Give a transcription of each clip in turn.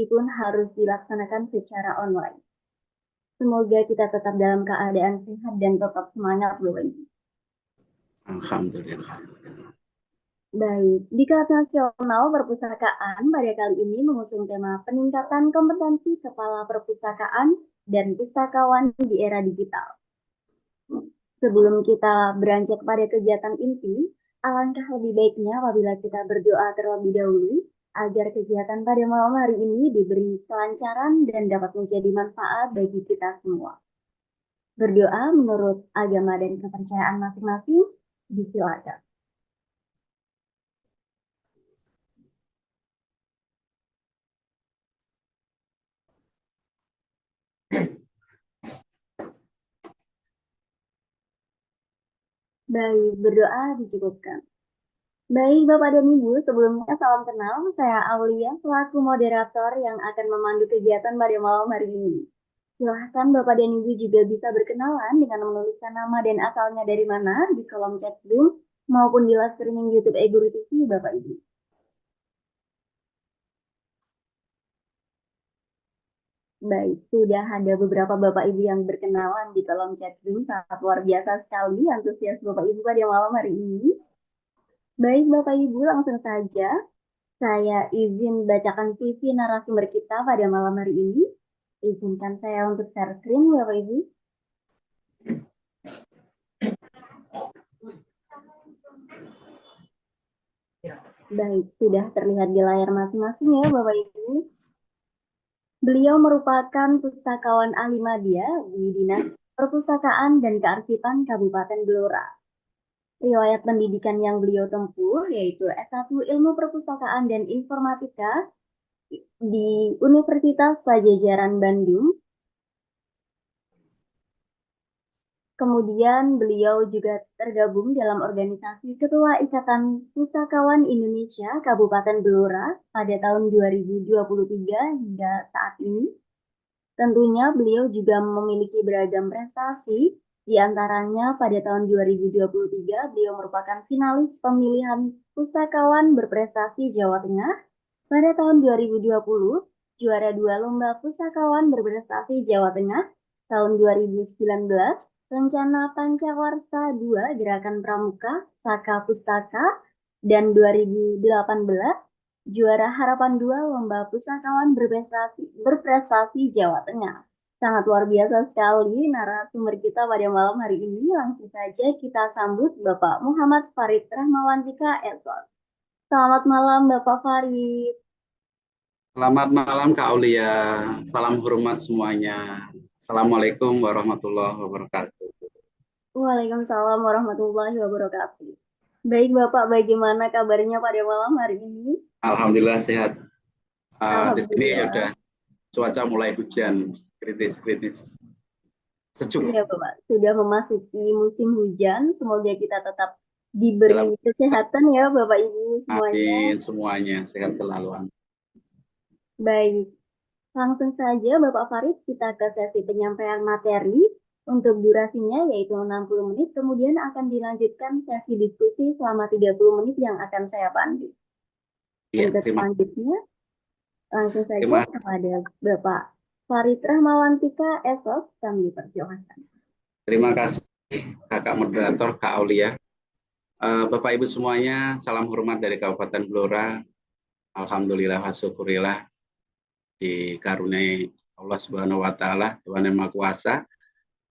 meskipun harus dilaksanakan secara online. Semoga kita tetap dalam keadaan sehat dan tetap semangat, Bapak Ibu. Alhamdulillah. Baik, di kelas nasional perpustakaan pada kali ini mengusung tema peningkatan kompetensi kepala perpustakaan dan pustakawan di era digital. Sebelum kita beranjak pada kegiatan inti, alangkah lebih baiknya apabila kita berdoa terlebih dahulu agar kegiatan pada malam hari ini diberi kelancaran dan dapat menjadi manfaat bagi kita semua. Berdoa menurut agama dan kepercayaan masing-masing, disilakan. Baik, berdoa dicukupkan. Baik, Bapak dan Ibu, sebelumnya salam kenal. Saya Aulia, selaku moderator yang akan memandu kegiatan pada malam hari ini. Silahkan Bapak dan Ibu juga bisa berkenalan dengan menuliskan nama dan asalnya dari mana di kolom chat Zoom maupun di live streaming YouTube eGuru TV, Bapak Ibu. Baik, sudah ada beberapa Bapak Ibu yang berkenalan di kolom chat Zoom. Sangat luar biasa sekali antusias Bapak Ibu pada malam hari ini. Baik, Bapak Ibu, langsung saja saya izin bacakan CV narasumber kita pada malam hari ini. Izinkan saya untuk share screen, Bapak Ibu. Baik, sudah terlihat di layar masing-masing ya, Bapak Ibu. Beliau merupakan pustakawan ahli madya di Dinas Perpustakaan dan Kearsipan Kabupaten Blora. Riwayat pendidikan yang beliau tempuh yaitu S1 Ilmu Perpustakaan dan Informatika di Universitas Pajajaran Bandung. Kemudian beliau juga tergabung dalam organisasi Ketua Ikatan Pustakawan Indonesia Kabupaten Blora pada tahun 2023 hingga saat ini. Tentunya beliau juga memiliki beragam prestasi, di antaranya pada tahun 2023 beliau merupakan finalis pemilihan pustakawan berprestasi Jawa Tengah. Pada tahun 2020, juara 2 Lomba Pustakawan Berprestasi Jawa Tengah. Tahun 2019, Rencana Pancawarsa 2 Gerakan Pramuka Saka Pustaka. Dan 2018, juara Harapan 2 Lomba Pustakawan Berprestasi Jawa Tengah. Sangat luar biasa sekali narasumber kita pada malam hari ini. Langsung saja kita sambut Bapak Muhammad Farid Rahmawantika, SOS. Selamat malam Bapak Farid. Selamat malam Kak Aulia. Salam hormat semuanya. Assalamualaikum warahmatullahi wabarakatuh. Waalaikumsalam warahmatullahi wabarakatuh. Baik Bapak, bagaimana kabarnya pada malam hari ini? Alhamdulillah sehat. Di sini Alhamdulillah. udah cuaca mulai hujan, kritis-kritis. Sejuk. Iya Bapak, sudah memasuki musim hujan. Semoga kita tetap diberi kesehatan ya Bapak Ibu semuanya. Amin semuanya, sehat selalu. Baik, langsung saja Bapak Farid kita ke sesi penyampaian materi. Untuk durasinya yaitu 60 menit, kemudian akan dilanjutkan sesi diskusi selama 30 menit yang akan saya pandu. Ya, untuk selanjutnya, langsung saja kepada Bapak Farid Rahmawantika, SOS, kami persilahkan. Terima kasih Kakak Moderator, Kak Aulia. Bapak Ibu semuanya, salam hormat dari Kabupaten Blora. Alhamdulillah wa syukurillah dikaruniai Allah Subhanahu wa taala, Tuhan Yang Maha Kuasa,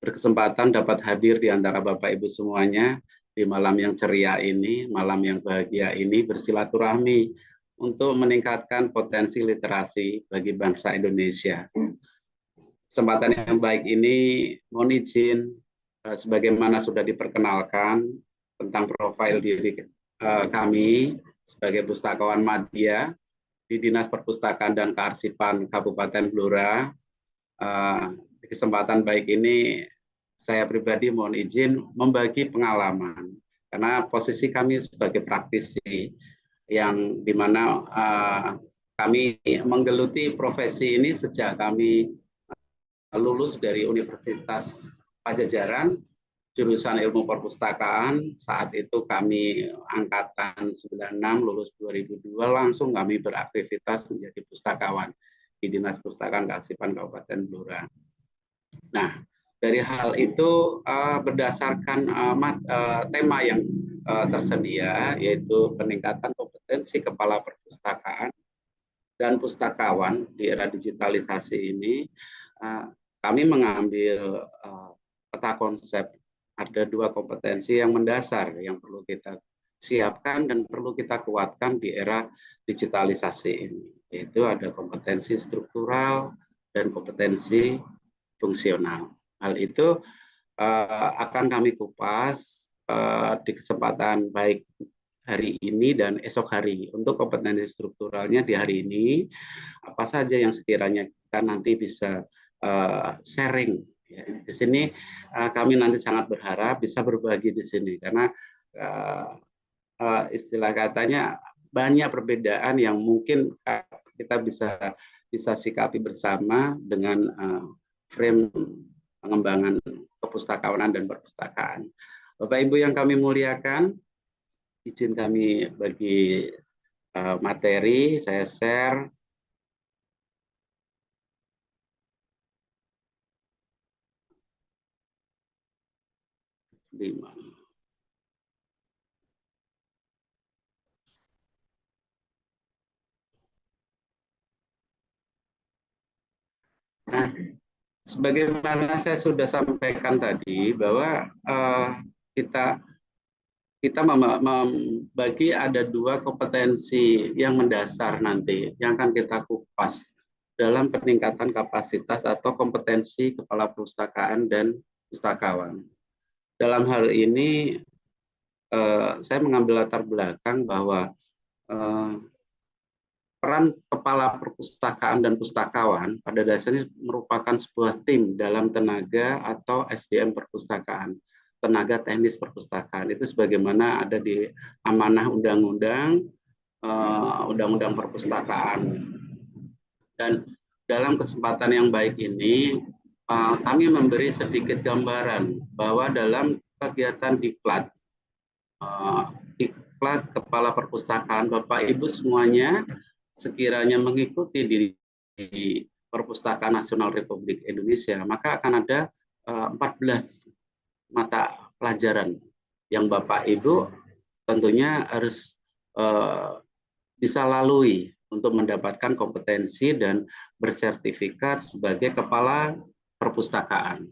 berkesempatan dapat hadir di antara Bapak Ibu semuanya di malam yang ceria ini, malam yang bahagia ini, bersilaturahmi untuk meningkatkan potensi literasi bagi bangsa Indonesia. Kesempatan yang baik ini mohon izin sebagaimana sudah diperkenalkan tentang profil diri kami sebagai pustakawan madya di Dinas Perpustakaan dan Kearsipan Kabupaten Blora. Di kesempatan baik ini saya pribadi mohon izin membagi pengalaman karena posisi kami sebagai praktisi yang dimana kami menggeluti profesi ini sejak kami lulus dari Universitas Pajajaran jurusan Ilmu Perpustakaan. Saat itu kami angkatan 96, lulus 2002, langsung kami beraktivitas menjadi pustakawan di Dinas Pustakaan Kearsipan Kabupaten Blora. Nah, dari hal itu berdasarkan tema yang tersedia, yaitu peningkatan kompetensi kepala perpustakaan dan pustakawan di era digitalisasi ini, kami mengambil peta konsep. Ada dua kompetensi yang mendasar yang perlu kita siapkan dan perlu kita kuatkan di era digitalisasi ini, yaitu ada kompetensi struktural dan kompetensi fungsional. Hal itu akan kami kupas di kesempatan baik hari ini dan esok hari. Untuk kompetensi strukturalnya di hari ini, apa saja yang sekiranya kita nanti bisa sharing. Ya, di sini kami nanti sangat berharap bisa berbagi di sini, karena istilah katanya banyak perbedaan yang mungkin kita bisa sikapi bersama dengan frame pengembangan kepustakawanan dan perpustakaan. Bapak Ibu yang kami muliakan, izin kami bagi materi, saya share. Nah, sebagaimana saya sudah sampaikan tadi, bahwa kita membagi ada dua kompetensi yang mendasar nanti yang akan kita kupas dalam peningkatan kapasitas atau kompetensi kepala perpustakaan dan pustakawan. Dalam hal ini saya mengambil latar belakang bahwa peran kepala perpustakaan dan pustakawan pada dasarnya merupakan sebuah tim dalam tenaga atau SDM perpustakaan, tenaga teknis perpustakaan. Itu sebagaimana ada di amanah undang-undang perpustakaan. Dan dalam kesempatan yang baik ini, kami memberi sedikit gambaran bahwa dalam kegiatan diklat kepala perpustakaan, Bapak Ibu semuanya sekiranya mengikuti di Perpustakaan Nasional Republik Indonesia, maka akan ada 14 mata pelajaran yang Bapak Ibu tentunya harus bisa lalui untuk mendapatkan kompetensi dan bersertifikat sebagai kepala perpustakaan.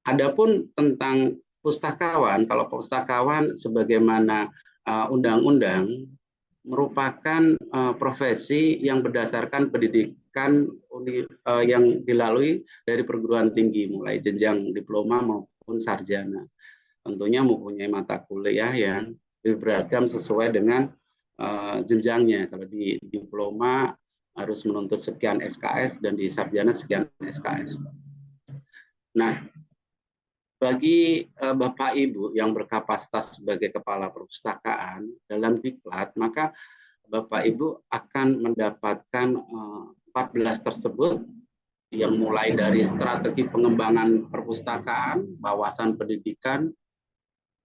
Adapun tentang pustakawan, kalau pustakawan sebagaimana undang-undang merupakan profesi yang berdasarkan pendidikan yang dilalui dari perguruan tinggi, mulai jenjang diploma maupun sarjana. Tentunya mempunyai mata kuliah yang beragam sesuai dengan jenjangnya. Kalau di diploma harus menuntut sekian SKS dan di sarjana sekian SKS. Nah, bagi Bapak Ibu yang berkapasitas sebagai kepala perpustakaan dalam diklat, maka Bapak Ibu akan mendapatkan 14 tersebut yang mulai dari strategi pengembangan perpustakaan, wawasan pendidikan,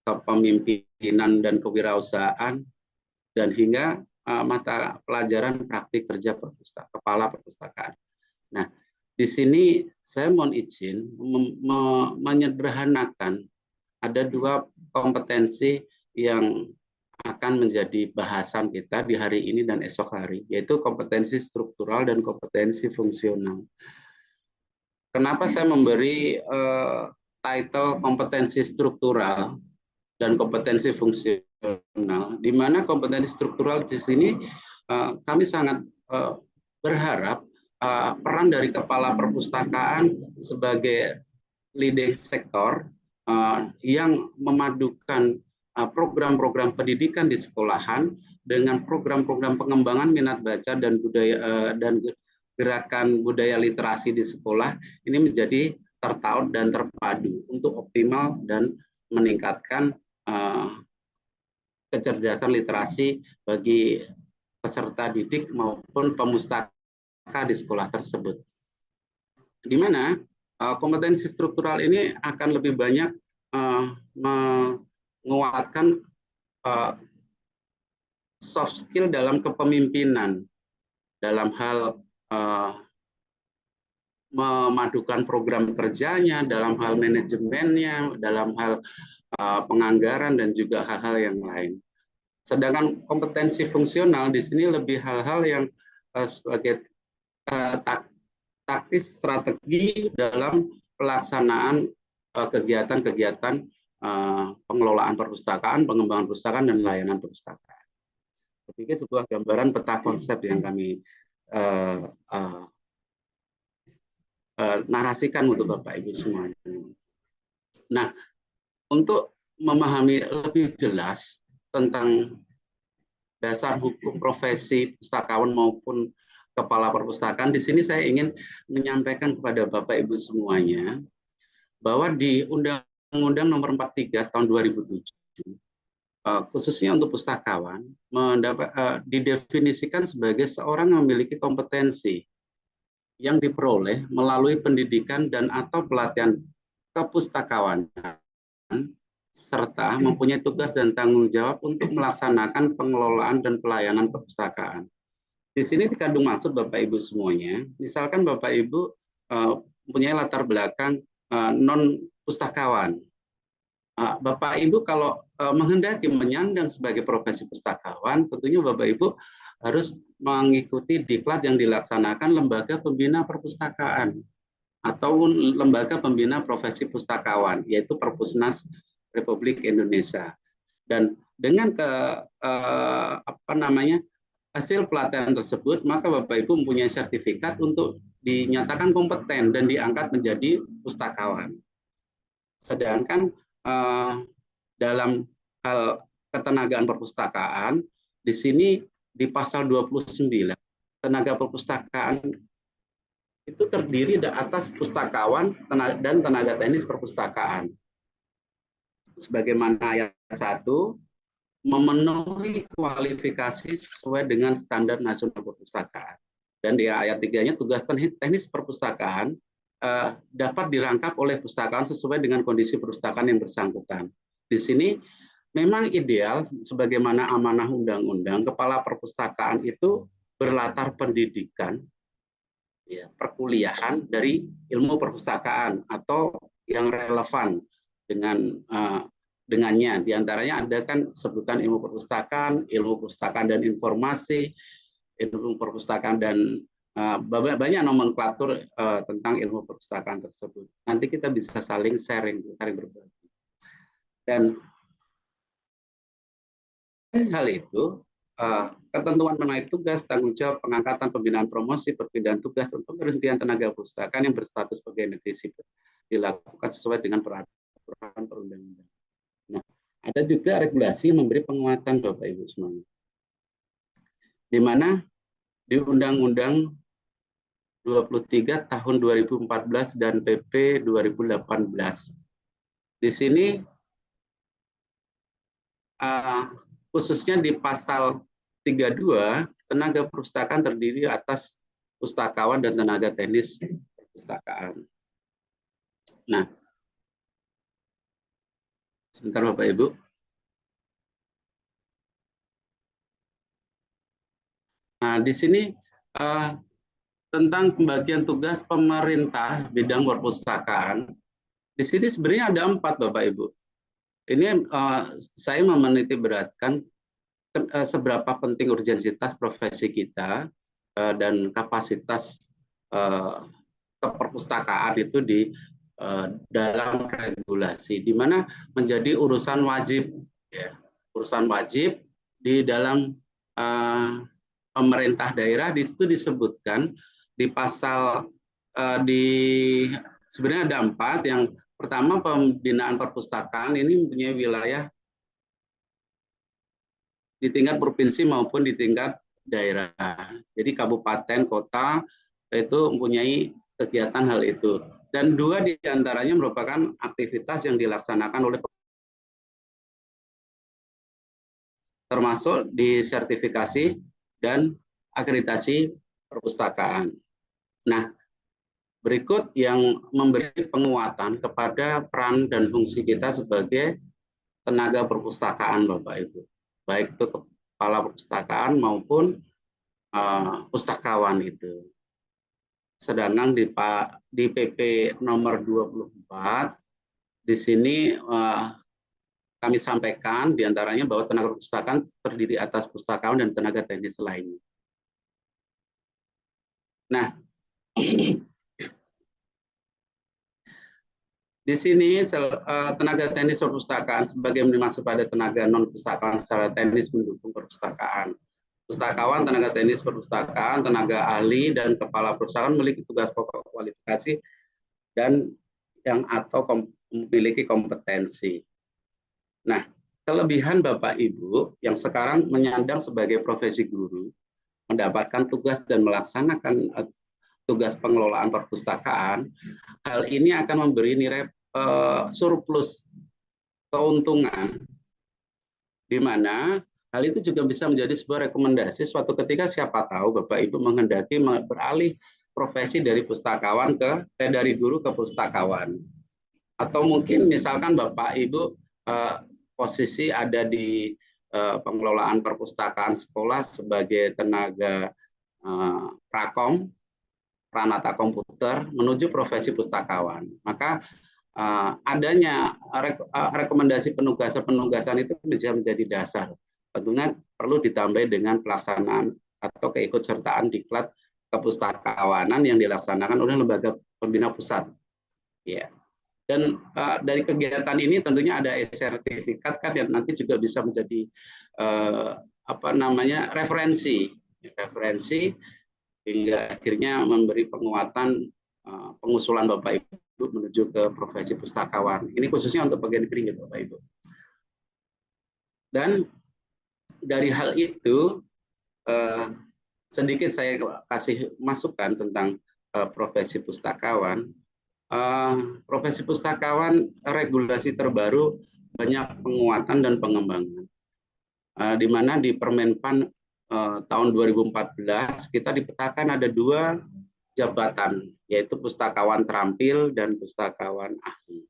kepemimpinan dan kewirausahaan, dan hingga mata pelajaran praktik kerja kepala perpustakaan. Nah, di sini saya mohon izin menyederhanakan ada dua kompetensi yang akan menjadi bahasan kita di hari ini dan esok hari, yaitu kompetensi struktural dan kompetensi fungsional. Kenapa saya memberi title kompetensi struktural dan kompetensi fungsional, di mana kompetensi struktural di sini kami sangat berharap peran dari kepala perpustakaan sebagai leading sektor yang memadukan program-program pendidikan di sekolahan dengan program-program pengembangan minat baca dan budaya dan gerakan budaya literasi di sekolah ini menjadi tertaut dan terpadu untuk optimal dan meningkatkan kecerdasan literasi bagi peserta didik maupun pemustaka di sekolah tersebut. Di mana kompetensi struktural ini akan lebih banyak menguatkan soft skill dalam kepemimpinan, dalam hal memadukan program kerjanya, dalam hal manajemennya, dalam hal penganggaran, dan juga hal-hal yang lain. Sedangkan kompetensi fungsional di sini lebih hal-hal yang sebagai taktis strategi dalam pelaksanaan kegiatan-kegiatan pengelolaan perpustakaan, pengembangan perpustakaan, dan layanan perpustakaan. Saya pikir sebuah gambaran peta konsep yang kami narasikan untuk Bapak Ibu semuanya. Nah, untuk memahami lebih jelas tentang dasar hukum profesi pustakawan maupun kepala perpustakaan, di sini saya ingin menyampaikan kepada Bapak Ibu semuanya bahwa di Undang-Undang Nomor 43 Tahun 2007, khususnya untuk pustakawan, didefinisikan sebagai seorang yang memiliki kompetensi yang diperoleh melalui pendidikan dan atau pelatihan kepustakawanan, serta mempunyai tugas dan tanggung jawab untuk melaksanakan pengelolaan dan pelayanan perpustakaan. Di sini dikandung maksud Bapak Ibu semuanya, misalkan Bapak Ibu mempunyai latar belakang non pustakawan. Bapak Ibu kalau menghendaki menyandang sebagai profesi pustakawan, tentunya Bapak Ibu harus mengikuti diklat yang dilaksanakan Lembaga Pembina Perpustakaan atau Lembaga Pembina Profesi Pustakawan, yaitu Perpusnas Republik Indonesia. Dan dengan hasil pelatihan tersebut, maka Bapak Ibu mempunyai sertifikat untuk dinyatakan kompeten dan diangkat menjadi pustakawan. Sedangkan dalam hal ketenagaan perpustakaan, di sini di pasal 29, tenaga perpustakaan itu terdiri atas pustakawan dan tenaga teknis perpustakaan. Sebagaimana ayat 1, memenuhi kualifikasi sesuai dengan standar nasional perpustakaan. Dan di ayat 3-nya, tugas teknis perpustakaan dapat dirangkap oleh pustakawan sesuai dengan kondisi perpustakaan yang bersangkutan. Di sini memang ideal sebagaimana amanah undang-undang, kepala perpustakaan itu berlatar pendidikan, ya, perkuliahan dari ilmu perpustakaan atau yang relevan dengannya. Di antaranya ada kan sebutan ilmu perpustakaan dan informasi, ilmu perpustakaan, dan banyak nomenklatur tentang ilmu perpustakaan tersebut. Nanti kita bisa saling sharing berbagi. Dan hal itu, ketentuan mengenai tugas, tanggung jawab, pengangkatan, pembinaan promosi, perpindahan tugas, dan pemberhentian tenaga perpustakaan yang berstatus pegawai negeri sipil dilakukan sesuai dengan peraturan perundang-undangan. Nah, ada juga regulasi yang memberi penguatan Bapak Ibu semuanya, di mana di Undang-Undang 23 tahun 2014 dan PP 2018. Di sini khususnya di pasal 32, tenaga perpustakaan terdiri atas pustakawan dan tenaga teknis perpustakaan. Nah, sebentar Bapak Ibu. Nah, di sini tentang pembagian tugas pemerintah bidang perpustakaan. Di sini sebenarnya ada 4 Bapak Ibu. Ini saya meniti beratkan seberapa penting urgensitas profesi kita dan kapasitas keperpustakaan itu di dalam regulasi, di mana menjadi urusan wajib, ya, urusan wajib di dalam pemerintah daerah. Di situ disebutkan di pasal sebenarnya ada 4. Yang pertama, pembinaan perpustakaan ini mempunyai wilayah di tingkat provinsi maupun di tingkat daerah. Jadi kabupaten, kota itu mempunyai kegiatan hal itu. Dan 2 diantaranya merupakan aktivitas yang dilaksanakan oleh, termasuk di sertifikasi dan akreditasi perpustakaan. Nah, berikut yang memberi penguatan kepada peran dan fungsi kita sebagai tenaga perpustakaan Bapak Ibu. Baik itu kepala perpustakaan maupun pustakawan itu. Sedangkan di PP nomor 24 di sini kami sampaikan diantaranya bahwa tenaga perpustakaan terdiri atas pustakawan dan tenaga teknis lainnya. Nah, di sini tenaga teknis perpustakaan sebagai dimaksud pada tenaga non perpustakaan secara teknis mendukung perpustakaan. Pustakawan, tenaga teknis perpustakaan, tenaga ahli dan kepala perpustakaan memiliki tugas pokok, kualifikasi dan memiliki kompetensi. Nah, kelebihan Bapak Ibu yang sekarang menyandang sebagai profesi guru, mendapatkan tugas dan melaksanakan tugas pengelolaan perpustakaan, hal ini akan memberi nilai surplus keuntungan, di mana hal itu juga bisa menjadi sebuah rekomendasi suatu ketika siapa tahu Bapak Ibu menghendaki beralih profesi dari pustakawan dari guru ke pustakawan. Atau mungkin misalkan Bapak Ibu posisi ada di pengelolaan perpustakaan sekolah sebagai tenaga prakom, pranata komputer, menuju profesi pustakawan. Maka adanya rekomendasi penugasan itu bisa menjadi dasar. Tentunya perlu ditambah dengan pelaksanaan atau keikutsertaan diklat kepustakawanan yang dilaksanakan oleh lembaga pembina pusat. Ya. Dan dari kegiatan ini tentunya ada sertifikat kan, dan nanti juga bisa menjadi referensi hingga akhirnya memberi penguatan pengusulan Bapak Ibu menuju ke profesi pustakawan. Ini khususnya untuk bagian negeri, Bapak Ibu. Dan dari hal itu sedikit saya kasih masukan tentang profesi pustakawan. Profesi pustakawan regulasi terbaru banyak penguatan dan pengembangan. Di mana di Permenpan tahun 2014 kita dipetakan ada 2 jabatan, yaitu pustakawan terampil dan pustakawan ahli.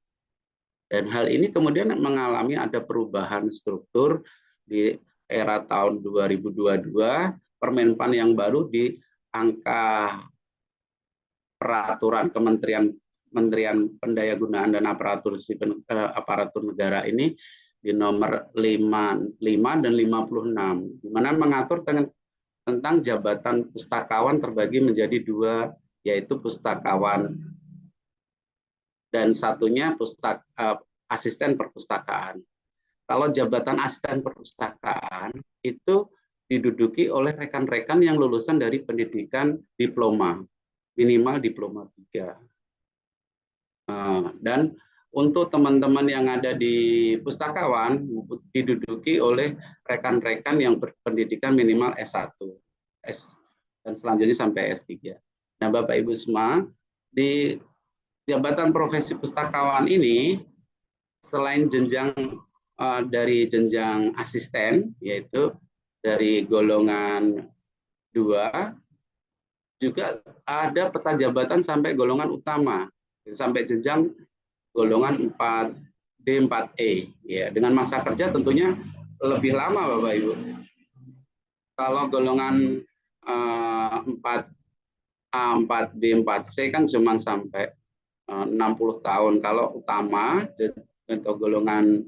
Dan hal ini kemudian mengalami ada perubahan struktur di era tahun 2022, Permenpan yang baru di angka peraturan Kementerian Pendayagunaan dan Aparatur Negara ini di nomor 55 dan 56, di mana mengatur tentang jabatan pustakawan terbagi menjadi 2, yaitu pustakawan dan satunya asisten perpustakaan. Kalau jabatan asisten perpustakaan itu diduduki oleh rekan-rekan yang lulusan dari pendidikan diploma, minimal diploma 3. Dan untuk teman-teman yang ada di pustakawan diduduki oleh rekan-rekan yang berpendidikan minimal S1, dan selanjutnya sampai S3. Nah, Bapak Ibu semua, di jabatan profesi pustakawan ini selain jenjang dari jenjang asisten, yaitu dari golongan 2, juga ada peta jabatan sampai golongan utama, sampai jenjang golongan 4D, 4E. Ya, dengan masa kerja tentunya lebih lama, Bapak Ibu. Kalau golongan 4A, 4B, 4C kan cuma sampai 60 tahun. Kalau utama atau golongan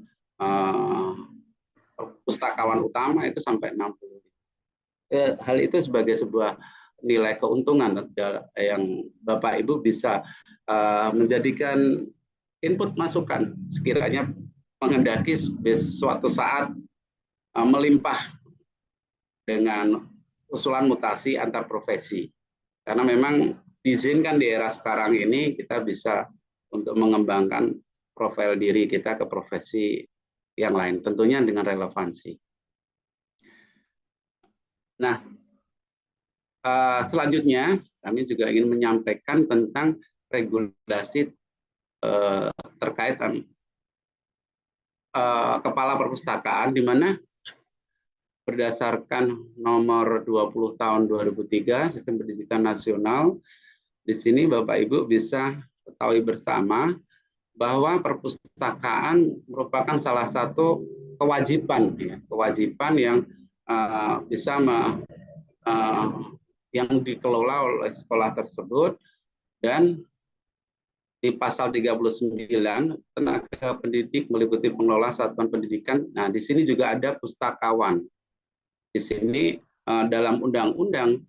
pustakawan utama itu sampai 60. Hal itu sebagai sebuah nilai keuntungan yang Bapak Ibu bisa menjadikan input masukan sekiranya menghendaki suatu saat melimpah dengan usulan mutasi antar profesi. Karena memang diizinkan di era sekarang ini kita bisa untuk mengembangkan profil diri kita ke profesi yang lain, tentunya dengan relevansi. Nah, selanjutnya kami juga ingin menyampaikan tentang regulasi terkait kepala perpustakaan, di mana berdasarkan nomor 20 tahun 2003 Sistem Pendidikan Nasional, di sini Bapak Ibu bisa ketahui bersama bahwa perpustakaan merupakan salah satu kewajiban yang bisa yang dikelola oleh sekolah tersebut. Dan di pasal 39, tenaga pendidik meliputi pengelola satuan pendidikan. Nah, di sini juga ada pustakawan. Di sini dalam Undang-Undang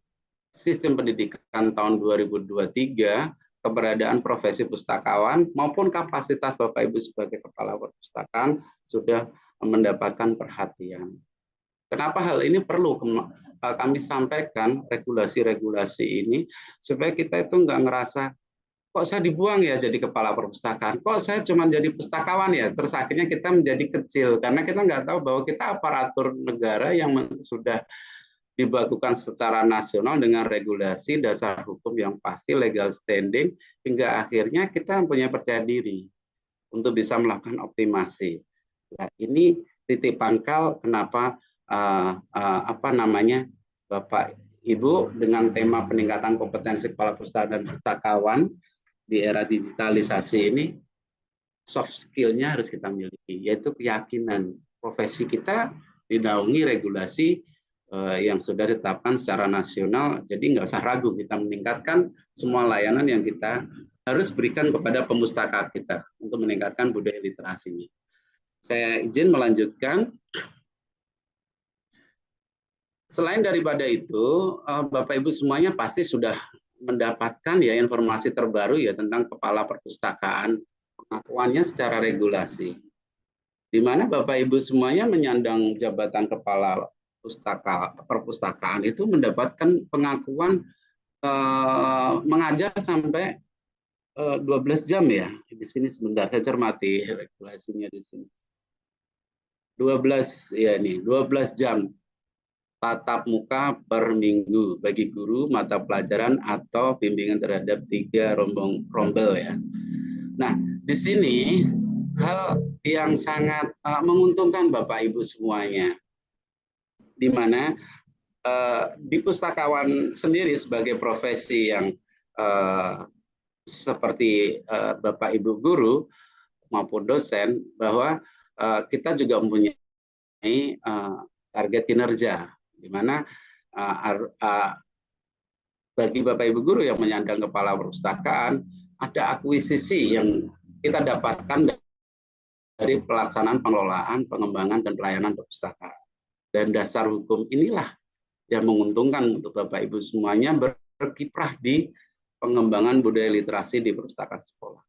Sistem Pendidikan tahun 2023, keberadaan profesi pustakawan maupun kapasitas Bapak Ibu sebagai kepala perpustakaan sudah mendapatkan perhatian. Kenapa hal ini perlu kami sampaikan regulasi-regulasi ini, supaya kita itu nggak ngerasa, kok saya dibuang ya jadi kepala perpustakaan, kok saya cuma jadi pustakawan ya, terus akhirnya kita menjadi kecil, karena kita nggak tahu bahwa kita aparatur negara yang sudah dibakukan secara nasional dengan regulasi, dasar hukum yang pasti, legal standing, hingga akhirnya kita punya percaya diri untuk bisa melakukan optimasi. Nah, ini titik pangkal kenapa Bapak Ibu dengan tema peningkatan kompetensi kepala perpustakaan dan pustakawan di era digitalisasi ini, soft skill-nya harus kita miliki, yaitu keyakinan profesi kita dinaungi regulasi yang sudah ditetapkan secara nasional. Jadi nggak usah ragu, kita meningkatkan semua layanan yang kita harus berikan kepada pemustaka kita untuk meningkatkan budaya literasinya. Saya izin melanjutkan. Selain daripada itu, Bapak Ibu semuanya pasti sudah mendapatkan ya informasi terbaru ya tentang kepala perpustakaan, pengakuannya secara regulasi. Di mana Bapak Ibu semuanya menyandang jabatan kepala perpustakaan itu mendapatkan pengakuan mengajar sampai 12 jam ya. Di sini sebentar saya cermati regulasinya di sini. 12 ya ini, 12 jam tatap muka per minggu bagi guru mata pelajaran atau bimbingan terhadap 3 rombel ya. Nah, di sini hal yang sangat menguntungkan Bapak Ibu semuanya, di mana di pustakawan sendiri sebagai profesi yang seperti Bapak Ibu guru maupun dosen, bahwa kita juga mempunyai target kinerja, di mana bagi Bapak Ibu guru yang menyandang kepala perpustakaan, ada akuisisi yang kita dapatkan dari pelaksanaan pengelolaan, pengembangan, dan pelayanan perpustakaan. Dan dasar hukum inilah yang menguntungkan untuk Bapak Ibu semuanya berkiprah di pengembangan budaya literasi di perpustakaan sekolah.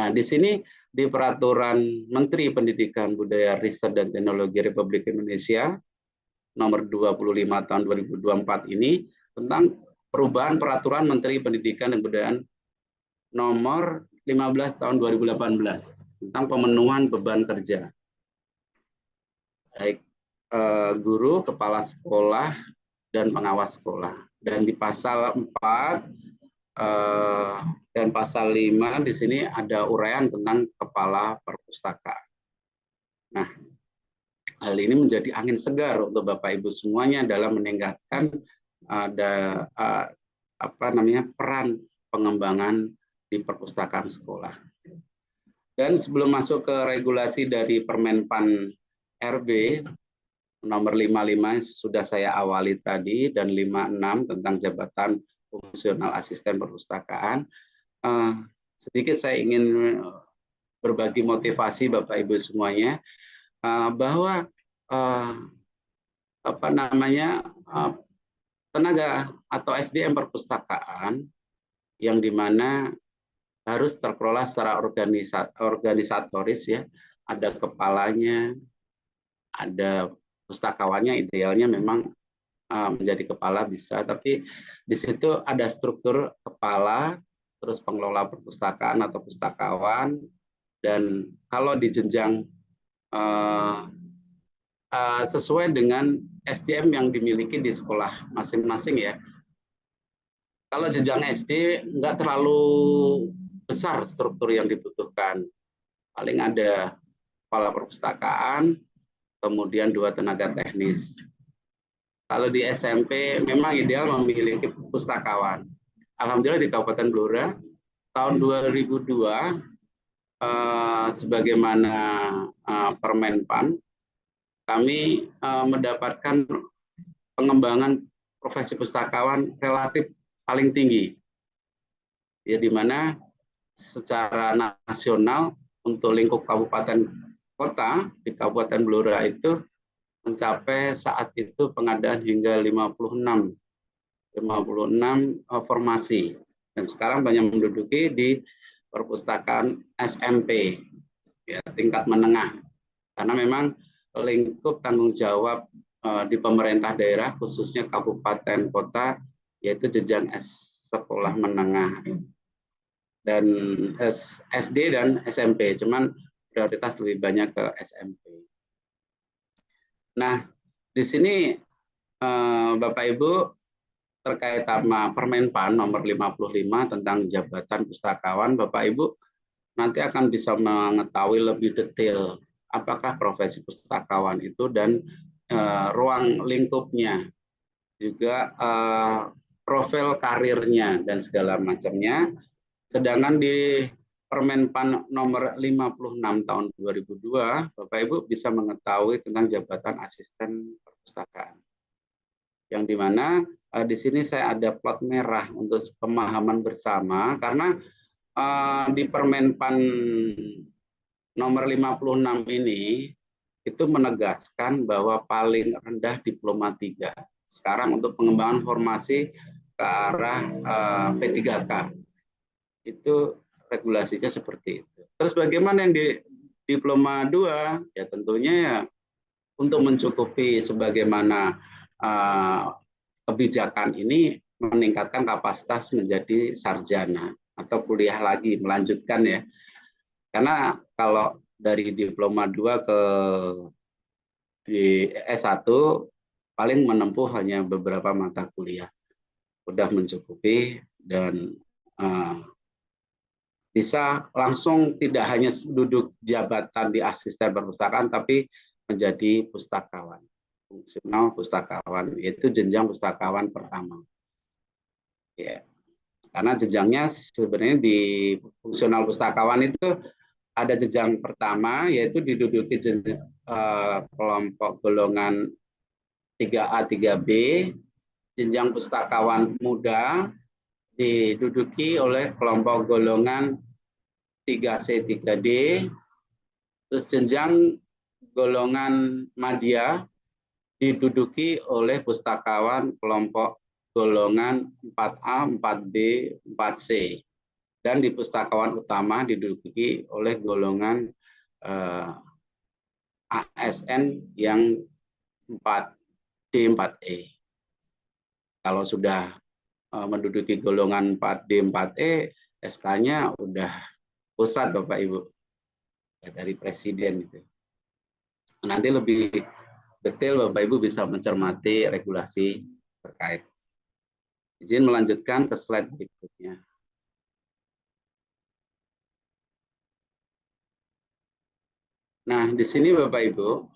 Nah, di sini di Peraturan Menteri Pendidikan, Budaya, Riset, dan Teknologi Republik Indonesia nomor 25 tahun 2024 ini tentang perubahan Peraturan Menteri Pendidikan dan Kebudayaan nomor 15 tahun 2018 tentang pemenuhan beban kerja. Baik guru, kepala sekolah, dan pengawas sekolah. Dan di pasal 4 dan pasal 5 di sini ada uraian tentang kepala perpustakaan. Nah, hal ini menjadi angin segar untuk Bapak Ibu semuanya dalam meningkatkan peran pengembangan di perpustakaan sekolah. Dan sebelum masuk ke regulasi dari Permenpan RB nomor 55 sudah saya awali tadi, dan 56 tentang jabatan fungsional asisten perpustakaan, sedikit saya ingin berbagi motivasi Bapak Ibu semuanya bahwa tenaga atau SDM perpustakaan yang dimana harus terkelola secara organisatoris ya, ada kepalanya, ada pustakawannya, idealnya memang menjadi kepala bisa, tapi di situ ada struktur kepala, terus pengelola perpustakaan atau pustakawan, dan kalau di jenjang sesuai dengan SDM yang dimiliki di sekolah masing-masing ya. Kalau jenjang SD nggak terlalu besar struktur yang dibutuhkan, paling ada kepala perpustakaan, kemudian 2 tenaga teknis. Kalau di SMP memang ideal memiliki pustakawan. Alhamdulillah di Kabupaten Blora tahun 2002 sebagaimana Permenpan, kami mendapatkan pengembangan profesi pustakawan relatif paling tinggi, ya, di mana secara nasional untuk lingkup kabupaten kota di Kabupaten Blora itu mencapai saat itu pengadaan hingga 56 formasi, dan sekarang banyak menduduki di perpustakaan SMP, ya, tingkat menengah, karena memang lingkup tanggung jawab di pemerintah daerah khususnya kabupaten kota yaitu jenjang sekolah menengah dan SD dan SMP, cuman prioritas lebih banyak ke SMP. Nah, di sini Bapak Ibu terkait sama Permenpan nomor 55 tentang jabatan pustakawan, Bapak Ibu nanti akan bisa mengetahui lebih detail apakah profesi pustakawan itu dan ruang lingkupnya, juga profil karirnya dan segala macamnya. Sedangkan di Permenpan nomor 56 tahun 2002, Bapak Ibu bisa mengetahui tentang jabatan asisten perpustakaan. Yang dimana di sini saya ada plot merah untuk pemahaman bersama, karena di Permenpan nomor 56 ini itu menegaskan bahwa paling rendah diploma 3. Sekarang untuk pengembangan formasi ke arah P3K. Itu regulasinya seperti itu. Terus bagaimana yang di diploma 2? Ya tentunya ya untuk mencukupi sebagaimana kebijakan ini meningkatkan kapasitas menjadi sarjana atau kuliah lagi, melanjutkan ya. Karena kalau dari diploma 2 ke di S1 paling menempuh hanya beberapa mata kuliah. Sudah mencukupi dan bisa langsung tidak hanya duduk jabatan di asisten perpustakaan, tapi menjadi pustakawan, fungsional pustakawan, yaitu jenjang pustakawan pertama. Ya, karena jenjangnya sebenarnya di fungsional pustakawan itu ada jenjang pertama, yaitu diduduki kelompok golongan 3A, 3B, jenjang pustakawan muda diduduki oleh kelompok golongan 3C, 3D, terus jenjang golongan madya diduduki oleh pustakawan kelompok golongan 4A, 4B, 4C, dan di pustakawan utama diduduki oleh golongan ASN yang 4D, 4E. Kalau sudah menduduki golongan 4D, 4E, SK-nya udah pusat Bapak Ibu, ya, dari presiden itu. Nanti lebih detail Bapak Ibu bisa mencermati regulasi terkait. Izin melanjutkan ke slide berikutnya. Nah, di sini Bapak Ibu,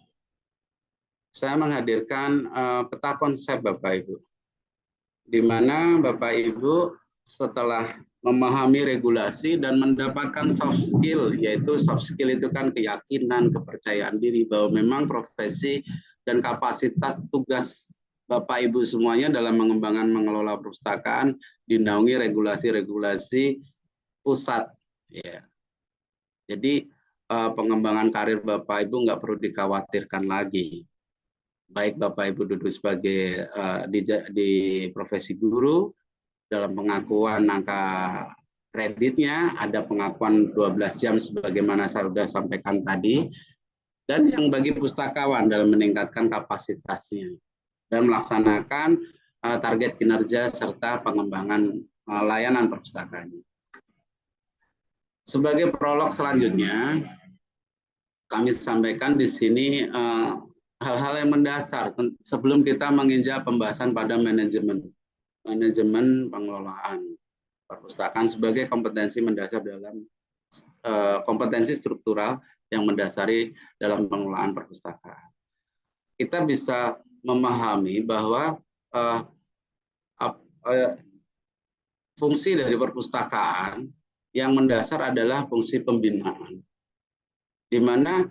saya menghadirkan peta konsep Bapak Ibu, di mana Bapak Ibu setelah memahami regulasi dan mendapatkan soft skill, yaitu soft skill itu kan keyakinan, kepercayaan diri bahwa memang profesi dan kapasitas tugas Bapak Ibu semuanya dalam mengembangkan mengelola perpustakaan dinaungi regulasi-regulasi pusat. Ya. Jadi pengembangan karir Bapak Ibu nggak perlu dikhawatirkan lagi. Baik Bapak Ibu duduk sebagai di profesi guru, dalam pengakuan angka kreditnya ada pengakuan 12 jam sebagaimana saya sudah sampaikan tadi, dan yang bagi pustakawan dalam meningkatkan kapasitasnya dan melaksanakan target kinerja serta pengembangan layanan perpustakaan. Sebagai prolog selanjutnya, kami sampaikan di sini hal-hal yang mendasar sebelum kita menginjak pembahasan pada manajemen pengelolaan perpustakaan sebagai kompetensi mendasar dalam kompetensi struktural yang mendasari dalam pengelolaan perpustakaan. Kita bisa memahami bahwa fungsi dari perpustakaan yang mendasar adalah fungsi pembinaan, di mana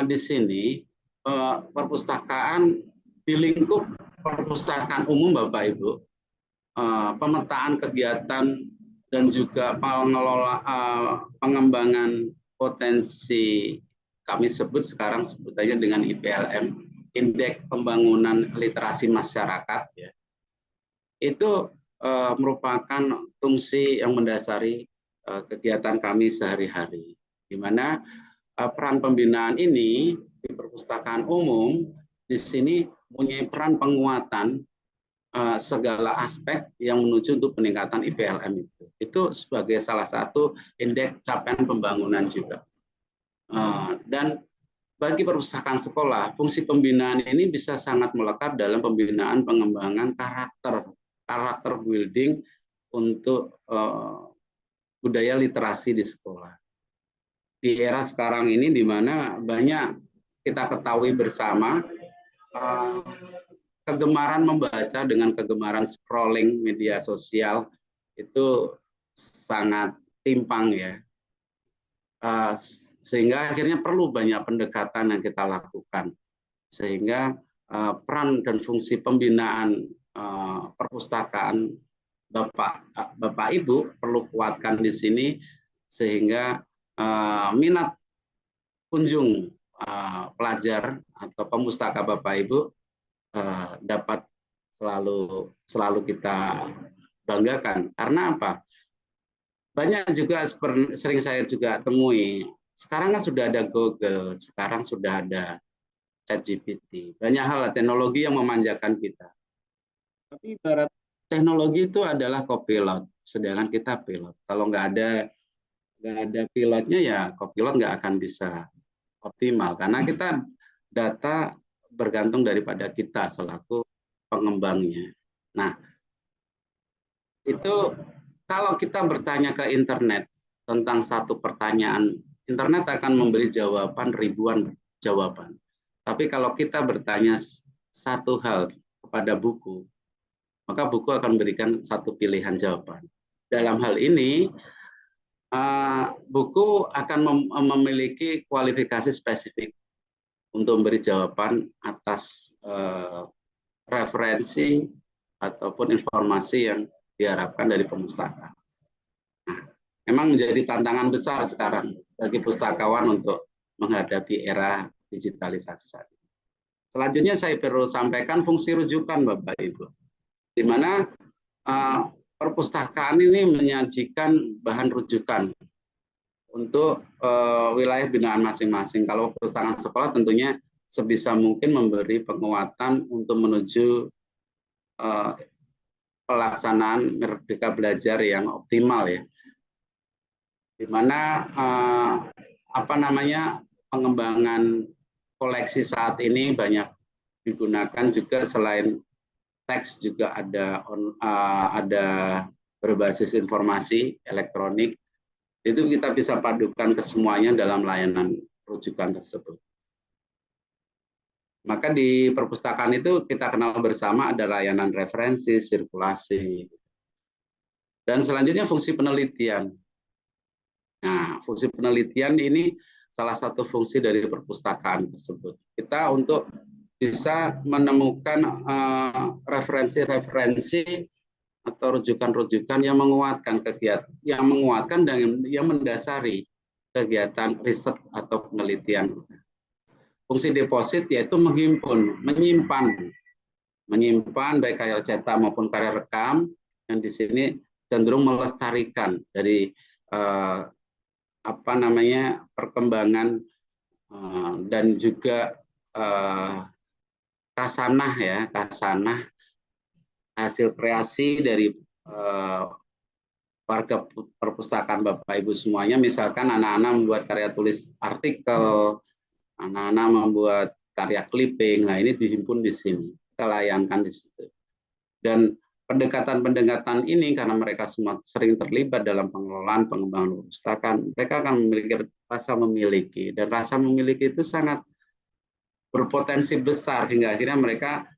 di sini perpustakaan di lingkup perpustakaan umum Bapak Ibu, pemetaan kegiatan dan juga pengembangan potensi, kami sebut sekarang sebutannya dengan IPLM, Indeks Pembangunan Literasi Masyarakat, ya, itu merupakan fungsi yang mendasari kegiatan kami sehari-hari, di mana peran pembinaan ini di perpustakaan umum di sini punya peran penguatan segala aspek yang menuju untuk peningkatan IPLM itu. Itu sebagai salah satu indeks capaian pembangunan juga. Dan bagi perpustakaan sekolah, fungsi pembinaan ini bisa sangat melekat dalam pembinaan pengembangan karakter building untuk budaya literasi di sekolah. Di era sekarang ini di mana banyak kita ketahui bersama kegemaran membaca dengan kegemaran scrolling media sosial itu sangat timpang, ya. Sehingga akhirnya perlu banyak pendekatan yang kita lakukan. Sehingga peran dan fungsi pembinaan perpustakaan Bapak Ibu perlu kuatkan di sini sehingga minat kunjung pelajar atau pemustaka Bapak Ibu dapat selalu kita banggakan. Karena apa? Banyak juga sering saya juga temui. Sekarang kan sudah ada Google, sekarang sudah ada ChatGPT. Banyak hal teknologi yang memanjakan kita. Tapi ibarat teknologi itu adalah copilot, sedangkan kita pilot. Kalau nggak ada pilotnya, ya copilot nggak akan bisa optimal karena kita data bergantung daripada kita selaku pengembangnya. Nah, itu kalau kita bertanya ke internet tentang satu pertanyaan, internet akan memberi jawaban ribuan jawaban. Tapi kalau kita bertanya satu hal kepada buku, maka buku akan memberikan satu pilihan jawaban. Dalam hal ini, buku akan memiliki kualifikasi spesifik untuk memberi jawaban atas referensi ataupun informasi yang diharapkan dari pemustaka. Nah, memang menjadi tantangan besar sekarang bagi pustakawan untuk menghadapi era digitalisasi saat ini. Selanjutnya saya perlu sampaikan fungsi rujukan Bapak Ibu, di mana perpustakaan ini menyajikan bahan rujukan untuk wilayah binaan masing-masing. Kalau perpustakaan sekolah tentunya sebisa mungkin memberi penguatan untuk menuju pelaksanaan Merdeka Belajar yang optimal, ya. Di mana pengembangan koleksi saat ini banyak digunakan juga selain teks juga ada berbasis informasi elektronik. Itu kita bisa padukan ke semuanya dalam layanan rujukan tersebut. Maka di perpustakaan itu kita kenal bersama ada layanan referensi, sirkulasi. Dan selanjutnya fungsi penelitian. Nah, fungsi penelitian ini salah satu fungsi dari perpustakaan tersebut. Kita untuk bisa menemukan referensi-referensi atau rujukan-rujukan yang menguatkan kegiatan, yang menguatkan dan yang mendasari kegiatan riset atau penelitian. Fungsi deposit yaitu menyimpan baik karya cetak maupun karya rekam, yang di sini cenderung melestarikan dari perkembangan dan juga kasanah hasil kreasi dari warga perpustakaan Bapak Ibu semuanya. Misalkan anak-anak membuat karya tulis artikel, anak-anak membuat karya clipping, nah ini dihimpun di sini, kita layankan di situ. Dan pendekatan-pendekatan ini karena mereka semua sering terlibat dalam pengelolaan pengembangan perpustakaan, mereka akan memiliki rasa memiliki, dan rasa memiliki itu sangat berpotensi besar hingga akhirnya mereka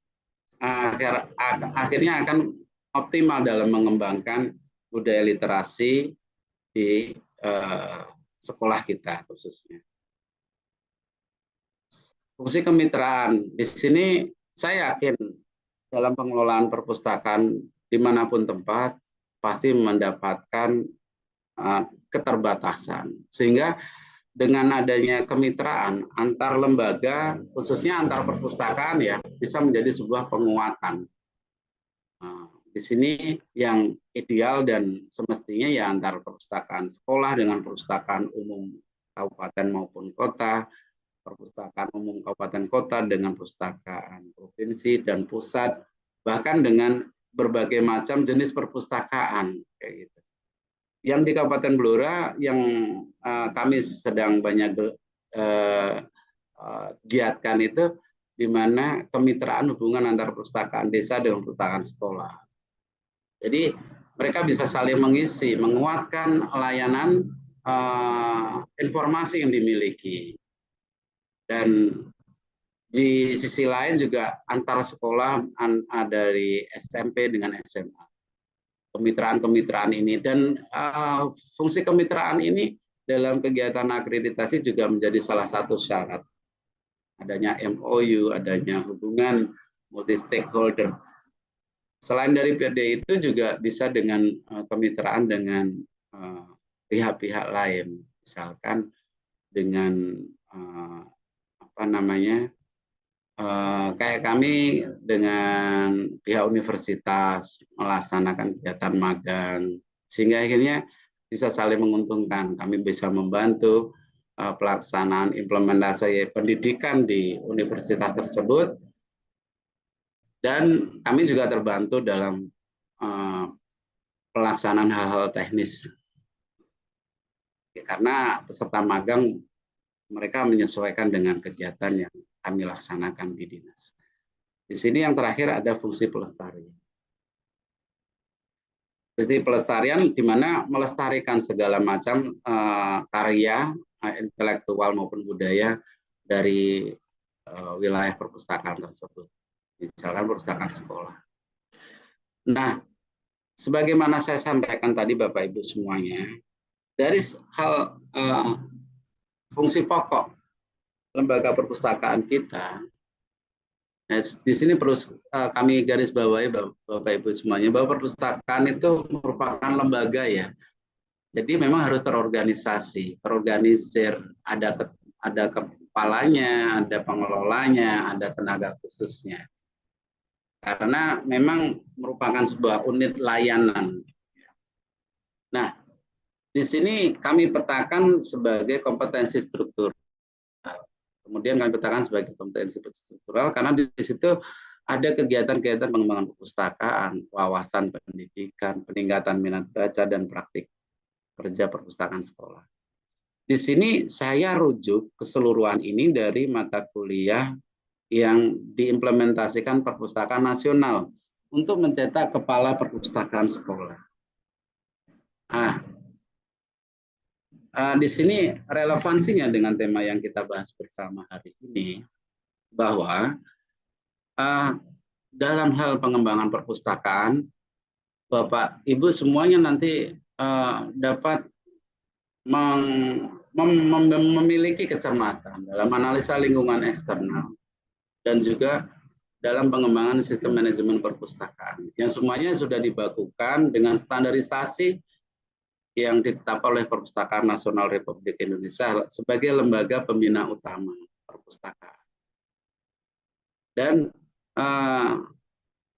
akhirnya akan optimal dalam mengembangkan budaya literasi di sekolah kita khususnya. Fungsi kemitraan di sini saya yakin dalam pengelolaan perpustakaan dimanapun tempat pasti mendapatkan keterbatasan. Sehingga dengan adanya kemitraan antar lembaga, khususnya antar perpustakaan ya, bisa menjadi sebuah penguatan. Di sini yang ideal dan semestinya ya antar perpustakaan sekolah dengan perpustakaan umum kabupaten maupun kota, perpustakaan umum kabupaten kota dengan perpustakaan provinsi dan pusat, bahkan dengan berbagai macam jenis perpustakaan kayak gitu. Yang di Kabupaten Blora yang kami sedang banyak giatkan itu di mana kemitraan hubungan antara perpustakaan desa dengan perpustakaan sekolah. Jadi mereka bisa saling mengisi, menguatkan layanan informasi yang dimiliki. Dan di sisi lain juga antar sekolah dari SMP dengan SMA. Kemitraan-kemitraan ini dan fungsi kemitraan ini dalam kegiatan akreditasi juga menjadi salah satu syarat adanya MOU, adanya hubungan multi stakeholder. Selain dari PD itu juga bisa dengan kemitraan dengan pihak-pihak lain, misalkan dengan apa namanya kayak kami dengan pihak universitas melaksanakan kegiatan magang, sehingga akhirnya bisa saling menguntungkan. Kami bisa membantu pelaksanaan implementasi pendidikan di universitas tersebut, dan kami juga terbantu dalam pelaksanaan hal-hal teknis. Karena peserta magang mereka menyesuaikan dengan kegiatan yang kami laksanakan di dinas. Di sini yang terakhir ada fungsi pelestarian. Fungsi pelestarian di mana melestarikan segala macam karya intelektual maupun budaya dari wilayah perpustakaan tersebut. Misalkan perpustakaan sekolah. Nah, sebagaimana saya sampaikan tadi Bapak Ibu semuanya, dari hal fungsi pokok lembaga perpustakaan kita, di sini perlu kami garis bawahi Bapak Ibu semuanya bahwa perpustakaan itu merupakan lembaga ya. Jadi memang harus terorganisasi, terorganisir, ada kepalanya, ada pengelolanya, ada tenaga khususnya. Karena memang merupakan sebuah unit layanan. Nah, di sini kami petakan sebagai kompetensi struktur. Kemudian kami petakan sebagai kompetensi struktural karena di situ ada kegiatan-kegiatan pengembangan perpustakaan, wawasan pendidikan, peningkatan minat baca, dan praktik kerja perpustakaan sekolah. Di sini saya rujuk keseluruhan ini dari mata kuliah yang diimplementasikan Perpustakaan Nasional untuk mencetak kepala perpustakaan sekolah. Nah, di sini relevansinya dengan tema yang kita bahas bersama hari ini, bahwa dalam hal pengembangan perpustakaan, Bapak Ibu semuanya nanti dapat memiliki kecermatan dalam analisa lingkungan eksternal dan juga dalam pengembangan sistem manajemen perpustakaan yang semuanya sudah dibakukan dengan standarisasi yang ditetapkan oleh Perpustakaan Nasional Republik Indonesia sebagai lembaga pembina utama perpustakaan. Dan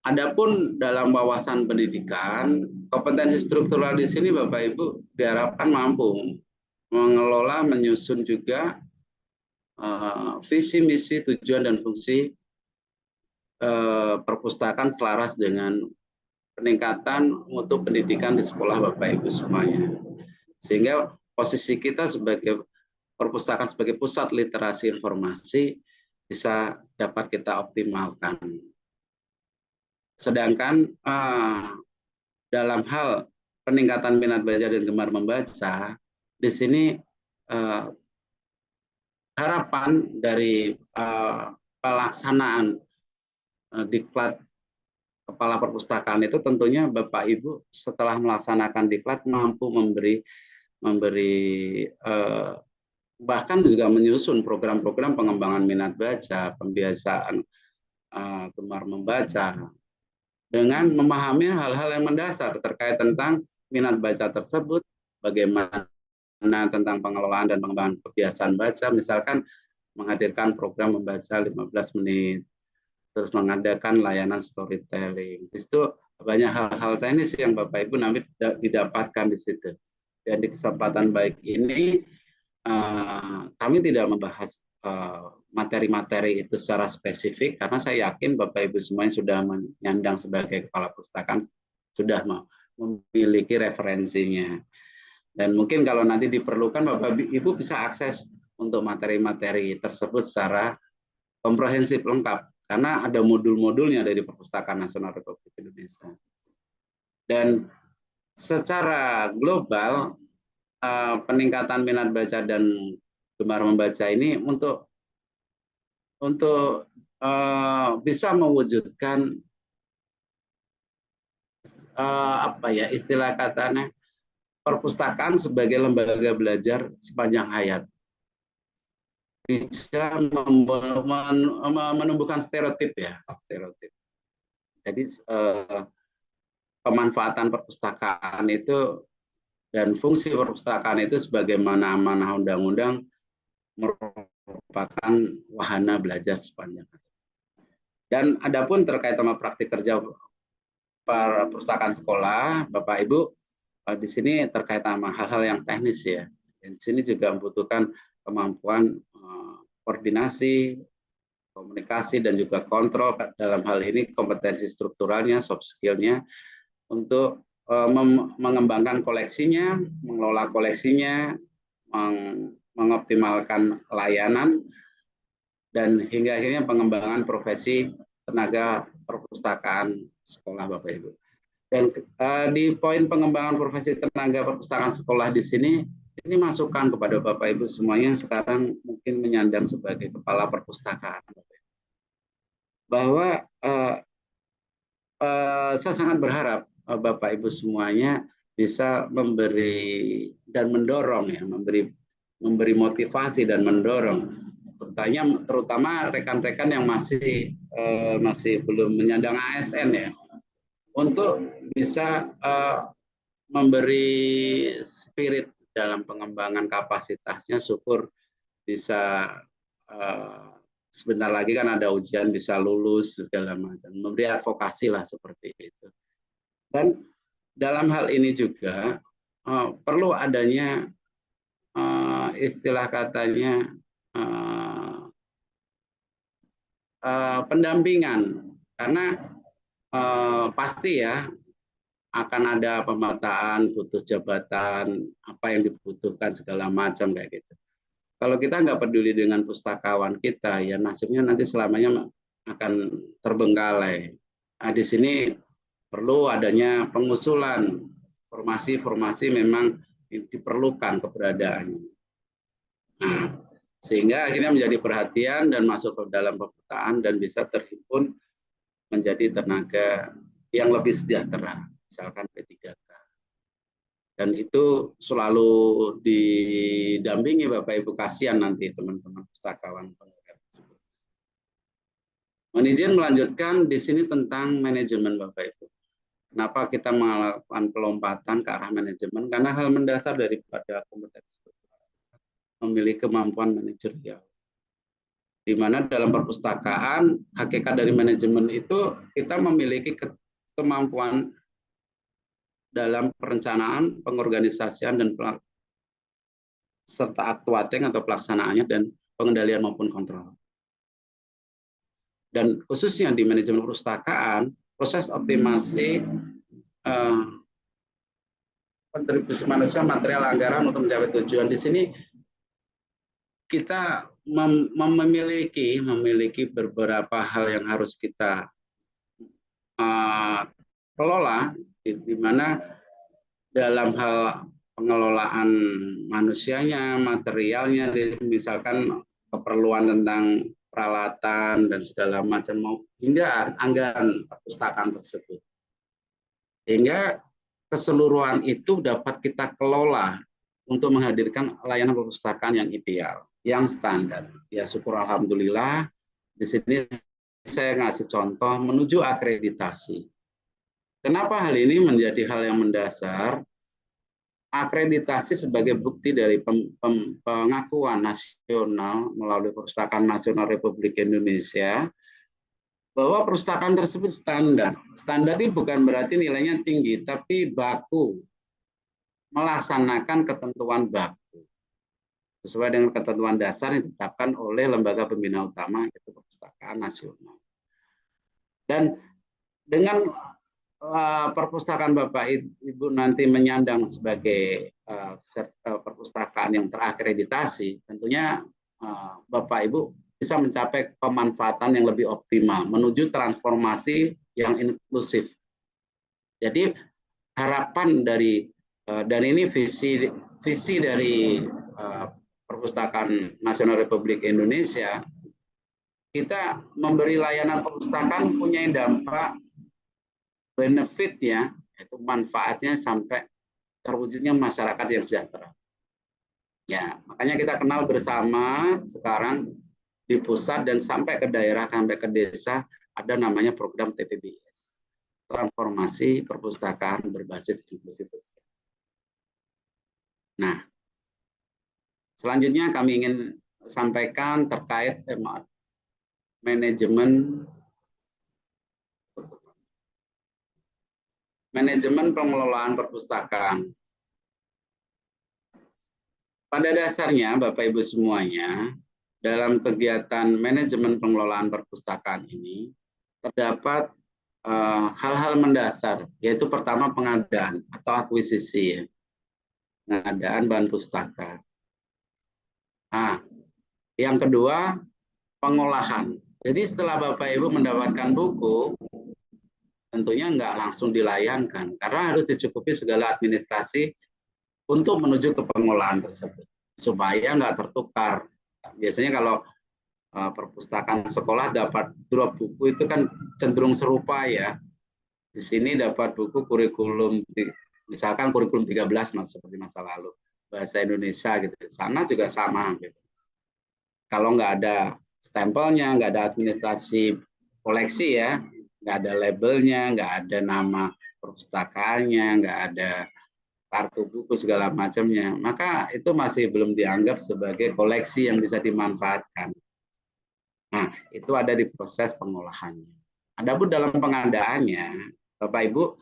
adapun dalam wawasan pendidikan, kompetensi struktural di sini Bapak Ibu diharapkan mampu mengelola, menyusun juga visi, misi, tujuan, dan fungsi perpustakaan selaras dengan peningkatan mutu pendidikan di sekolah Bapak Ibu semuanya. Sehingga posisi kita sebagai perpustakaan sebagai pusat literasi informasi bisa dapat kita optimalkan. Sedangkan dalam hal peningkatan minat baca dan gemar membaca, di sini harapan dari pelaksanaan diklat kepala perpustakaan itu tentunya Bapak Ibu setelah melaksanakan diklat mampu memberi bahkan juga menyusun program-program pengembangan minat baca, pembiasaan gemar membaca, dengan memahami hal-hal yang mendasar terkait tentang minat baca tersebut, bagaimana tentang pengelolaan dan pengembangan kebiasaan baca, misalkan menghadirkan program membaca 15 menit, terus mengadakan layanan storytelling. Di situ banyak hal-hal teknis yang Bapak Ibu nanti didapatkan di situ. Dan di kesempatan baik ini kami tidak membahas materi-materi itu secara spesifik karena saya yakin Bapak Ibu semuanya sudah menyandang sebagai kepala perpustakaan sudah memiliki referensinya. Dan mungkin kalau nanti diperlukan Bapak Ibu bisa akses untuk materi-materi tersebut secara komprehensif lengkap karena ada modul-modulnya dari Perpustakaan Nasional Republik Indonesia. Dan secara global peningkatan minat baca dan gemar membaca ini untuk bisa mewujudkan apa ya istilah katanya perpustakaan sebagai lembaga belajar sepanjang hayat, bisa menumbuhkan stereotip ya, stereotip. Jadi pemanfaatan perpustakaan itu dan fungsi perpustakaan itu sebagaimana amanah undang-undang merupakan wahana belajar sepanjang hari. Dan adapun terkait sama praktik kerja perpustakaan sekolah, Bapak Ibu, di sini terkait sama hal-hal yang teknis ya. Dan di sini juga membutuhkan kemampuan koordinasi, komunikasi, dan juga kontrol dalam hal ini kompetensi strukturalnya, soft skill-nya, untuk mengembangkan koleksinya, mengelola koleksinya, mengoptimalkan layanan, dan hingga akhirnya pengembangan profesi tenaga perpustakaan sekolah Bapak Ibu. Dan di poin pengembangan profesi tenaga perpustakaan sekolah di sini, ini masukan kepada Bapak Ibu semuanya yang sekarang mungkin menyandang sebagai kepala perpustakaan. Bahwa saya sangat berharap Bapak Ibu semuanya bisa memberi dan mendorong ya, memberi motivasi dan mendorong terutama rekan-rekan yang masih belum menyandang ASN ya, untuk bisa memberi spirit dalam pengembangan kapasitasnya, syukur bisa sebentar lagi kan ada ujian bisa lulus segala macam, memberi advokasi lah seperti itu. Dan dalam hal ini juga perlu adanya istilah katanya pendampingan, karena pasti ya akan ada pemetaan, butuh jabatan, apa yang dibutuhkan segala macam kayak gitu. Kalau kita nggak peduli dengan pustakawan kita, ya nasibnya nanti selamanya akan terbengkalai. Nah, di sini perlu adanya pengusulan formasi-formasi memang diperlukan keberadaannya. Nah, sehingga akhirnya menjadi perhatian dan masuk ke dalam perpustakaan dan bisa terhimpun menjadi tenaga yang lebih sejahtera, misalkan P3K. Dan itu selalu didampingi Bapak Ibu, kasihan nanti teman-teman pustakawan. Izin melanjutkan di sini tentang manajemen Bapak Ibu. Kenapa kita melakukan pelompatan ke arah manajemen? Karena hal mendasar daripada kompetensi memiliki kemampuan manajerial. Di mana dalam perpustakaan, hakikat dari manajemen itu kita memiliki kemampuan dalam perencanaan, pengorganisasian, dan serta aktuating atau pelaksanaannya dan pengendalian maupun kontrol. Dan khususnya di manajemen perpustakaan, proses optimasi kontribusi manusia, material, anggaran untuk mencapai tujuan di sini kita memiliki beberapa hal yang harus kita kelola, di mana dalam hal pengelolaan manusianya, materialnya, misalkan keperluan tentang peralatan dan segala macam, hingga anggaran perpustakaan tersebut. Sehingga keseluruhan itu dapat kita kelola untuk menghadirkan layanan perpustakaan yang ideal, yang standar. Ya syukur alhamdulillah, di sini saya ngasih contoh menuju akreditasi. Kenapa hal ini menjadi hal yang mendasar? Akreditasi sebagai bukti dari pengakuan nasional melalui Perpustakaan Nasional Republik Indonesia bahwa perpustakaan tersebut standar. Standar itu bukan berarti nilainya tinggi, tapi baku, melaksanakan ketentuan baku sesuai dengan ketentuan dasar yang ditetapkan oleh lembaga pembina utama, yaitu Perpustakaan Nasional. Dan dengan perpustakaan Bapak Ibu nanti menyandang sebagai perpustakaan yang terakreditasi, tentunya Bapak Ibu bisa mencapai pemanfaatan yang lebih optimal menuju transformasi yang inklusif. Jadi harapan dari dan ini visi dari Perpustakaan Nasional Republik Indonesia, kita memberi layanan perpustakaan punya dampak benefitnya, yaitu manfaatnya sampai terwujudnya masyarakat yang sejahtera. Ya, makanya kita kenal bersama sekarang di pusat dan sampai ke daerah, sampai ke desa, ada namanya program TPBS, transformasi perpustakaan berbasis inklusi sosial. Nah, selanjutnya kami ingin sampaikan terkait manajemen pengelolaan perpustakaan. Pada dasarnya, Bapak Ibu semuanya, dalam kegiatan manajemen pengelolaan perpustakaan ini terdapat hal-hal mendasar, yaitu pertama pengadaan atau akuisisi, pengadaan bahan pustaka. Nah, yang kedua pengolahan. Jadi setelah Bapak Ibu mendapatkan buku, tentunya nggak langsung dilayangkan, karena harus dicukupi segala administrasi untuk menuju ke pengolahan tersebut, supaya nggak tertukar. Biasanya kalau perpustakaan sekolah dapat drop buku itu kan cenderung serupa ya. Di sini dapat buku kurikulum, misalkan kurikulum 13 seperti masa lalu, bahasa Indonesia gitu. Sana juga sama gitu. Kalau nggak ada stempelnya, nggak ada administrasi koleksi ya, nggak ada labelnya, nggak ada nama perpustakaannya, nggak ada kartu buku segala macamnya, maka itu masih belum dianggap sebagai koleksi yang bisa dimanfaatkan. Nah, itu ada di proses pengolahannya. Adapun dalam pengadaannya, Bapak Ibu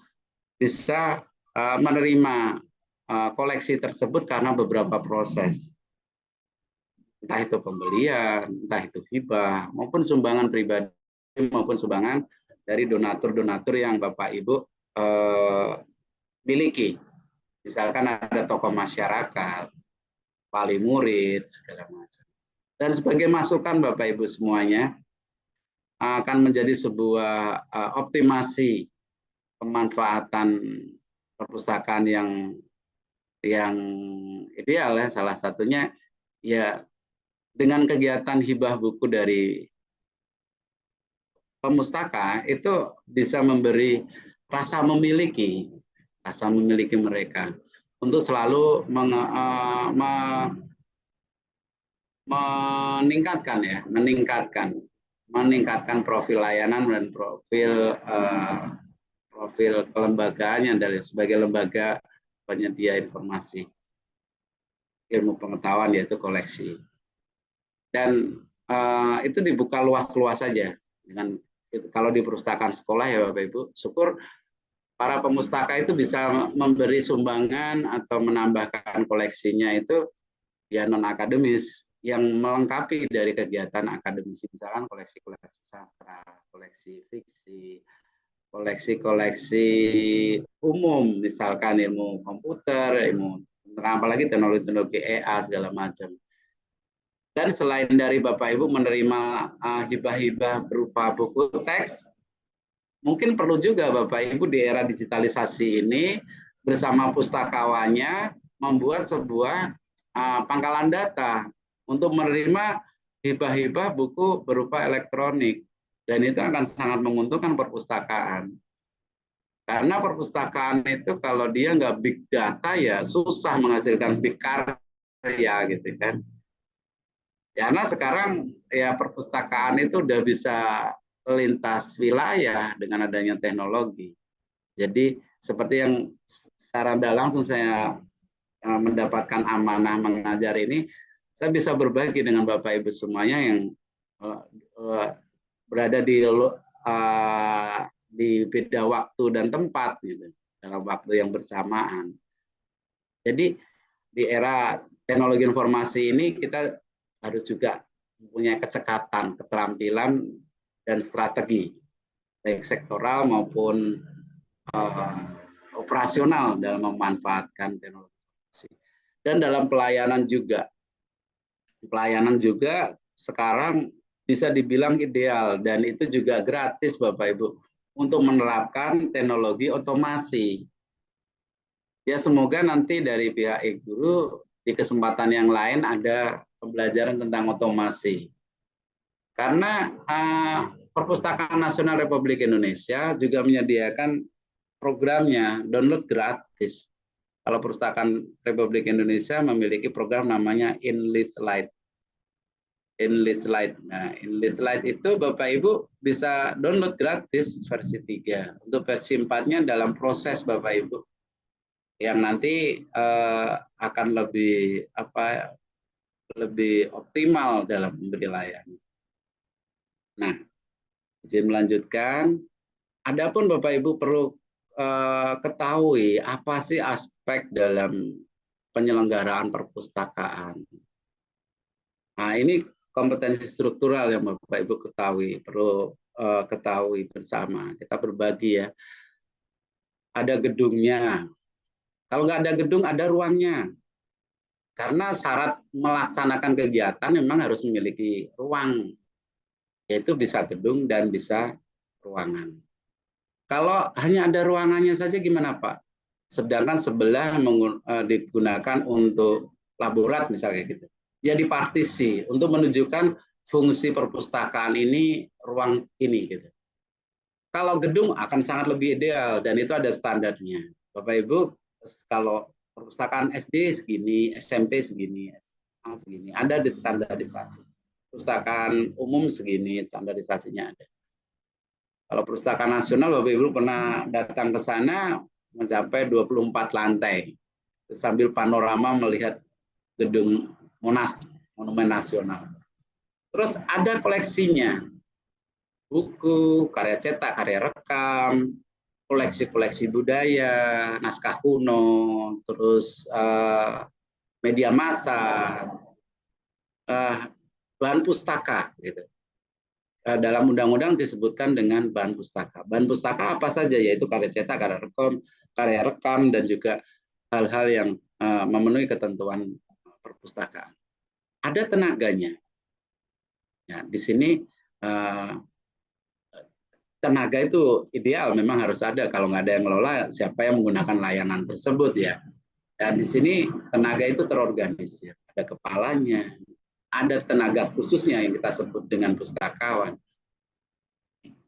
bisa menerima koleksi tersebut karena beberapa proses. Entah itu pembelian, entah itu hibah, maupun sumbangan pribadi, maupun sumbangan dari donatur-donatur yang Bapak Ibu miliki. Misalkan ada tokoh masyarakat, wali murid, segala macam. Dan sebagai masukan Bapak Ibu semuanya, akan menjadi sebuah optimasi pemanfaatan perpustakaan yang ideal ya. Salah satunya ya dengan kegiatan hibah buku dari pemustaka itu bisa memberi rasa memiliki mereka untuk selalu meningkatkan profil layanan dan profil kelembagaan yang dari sebagai lembaga penyedia informasi ilmu pengetahuan, yaitu koleksi. Dan itu dibuka luas-luas saja. Dengan itu, kalau di perpustakaan sekolah ya Bapak Ibu, syukur para pemustaka itu bisa memberi sumbangan atau menambahkan koleksinya itu ya non akademis yang melengkapi dari kegiatan akademisi, misalkan koleksi-koleksi sastra, koleksi fiksi, koleksi-koleksi umum, misalkan ilmu komputer, ilmu apalagi teknologi-teknologi EA segala macam. Dan selain dari Bapak Ibu menerima hibah-hibah berupa buku teks, mungkin perlu juga Bapak Ibu di era digitalisasi ini bersama pustakawannya membuat sebuah pangkalan data untuk menerima hibah-hibah buku berupa elektronik. Dan itu akan sangat menguntungkan perpustakaan. Karena perpustakaan itu kalau dia nggak big data ya susah menghasilkan big karya gitu kan. Karena sekarang ya perpustakaan itu udah bisa lintas wilayah dengan adanya teknologi. Jadi seperti yang secara tidak langsung saya mendapatkan amanah mengajar ini, saya bisa berbagi dengan Bapak Ibu semuanya yang berada di beda waktu dan tempat gitu, dalam waktu yang bersamaan. Jadi di era teknologi informasi ini kita harus juga mempunyai kecekatan, keterampilan dan strategi baik sektoral maupun operasional dalam memanfaatkan teknologi informasi. Dan dalam pelayanan juga. Pelayanan juga sekarang bisa dibilang ideal dan itu juga gratis Bapak Ibu untuk menerapkan teknologi otomasi. Ya semoga nanti dari pihak e-guru di kesempatan yang lain ada pembelajaran tentang otomasi. Karena Perpustakaan Nasional Republik Indonesia juga menyediakan programnya download gratis. Kalau Perpustakaan Republik Indonesia memiliki program namanya Enlist Lite. Enlist Lite. Nah, Enlist Lite itu Bapak Ibu bisa download gratis versi 3. Untuk versi 4-nya dalam proses Bapak Ibu. Yang nanti akan lebih optimal dalam memberi layanan. Nah, izin melanjutkan. Adapun Bapak Ibu perlu ketahui apa sih aspek dalam penyelenggaraan perpustakaan. Nah, ini kompetensi struktural yang Bapak Ibu ketahui, perlu ketahui bersama. Kita berbagi ya. Ada gedungnya. Kalau nggak ada gedung, ada ruangnya. Karena syarat melaksanakan kegiatan memang harus memiliki ruang, yaitu bisa gedung dan bisa ruangan. Kalau hanya ada ruangannya saja gimana Pak? Sedangkan sebelah digunakan untuk laborat misalnya gitu. Ya dipartisi untuk menunjukkan fungsi perpustakaan ini, ruang ini gitu. Kalau gedung akan sangat lebih ideal dan itu ada standarnya. Bapak Ibu, kalau perpustakaan SD segini, SMP segini, SMA segini, ada di standarisasi. Perpustakaan umum segini, standarisasinya ada. Kalau Perpustakaan Nasional, Bapak Ibu pernah datang ke sana mencapai 24 lantai. Sambil panorama melihat gedung Monas, Monumen Nasional. Terus ada koleksinya. Buku, karya cetak, karya rekam, koleksi-koleksi budaya, naskah kuno, terus media massa, bahan pustaka gitu. Dalam undang-undang disebutkan dengan bahan pustaka. Bahan pustaka apa saja, yaitu karya cetak, karya rekam, dan juga hal-hal yang memenuhi ketentuan perpustakaan. Ada tenaganya. Ya, di sini tenaga itu ideal, memang harus ada. Kalau nggak ada yang ngelola, siapa yang menggunakan layanan tersebut ya. Dan di sini tenaga itu terorganisir. Ada kepalanya, ada tenaga khususnya yang kita sebut dengan pustakawan.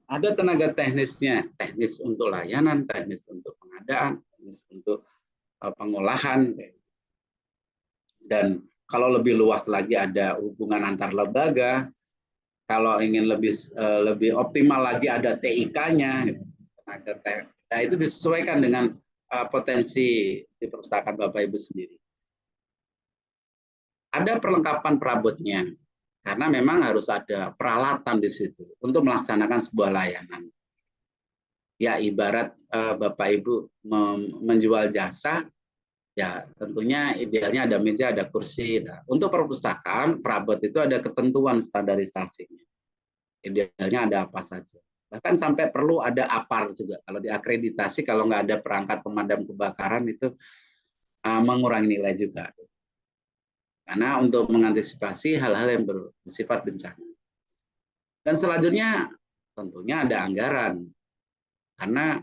Ada tenaga teknisnya, teknis untuk layanan, teknis untuk pengadaan, teknis untuk pengolahan. Dan kalau lebih luas lagi ada hubungan antar lembaga. Kalau ingin lebih optimal lagi ada TIK-nya. Nah, itu disesuaikan dengan potensi di perpustakaan Bapak Ibu sendiri. Ada perlengkapan perabotnya, karena memang harus ada peralatan di situ untuk melaksanakan sebuah layanan. Ya ibarat Bapak Ibu menjual jasa, ya tentunya idealnya ada meja, ada kursi. Nah, untuk perpustakaan, perabot itu ada ketentuan standarisasinya. Idealnya ada apa saja. Bahkan sampai perlu ada APAR juga. Kalau diakreditasi, kalau nggak ada perangkat pemadam kebakaran itu mengurangi nilai juga. Karena untuk mengantisipasi hal-hal yang bersifat bencana. Dan selanjutnya tentunya ada anggaran. Karena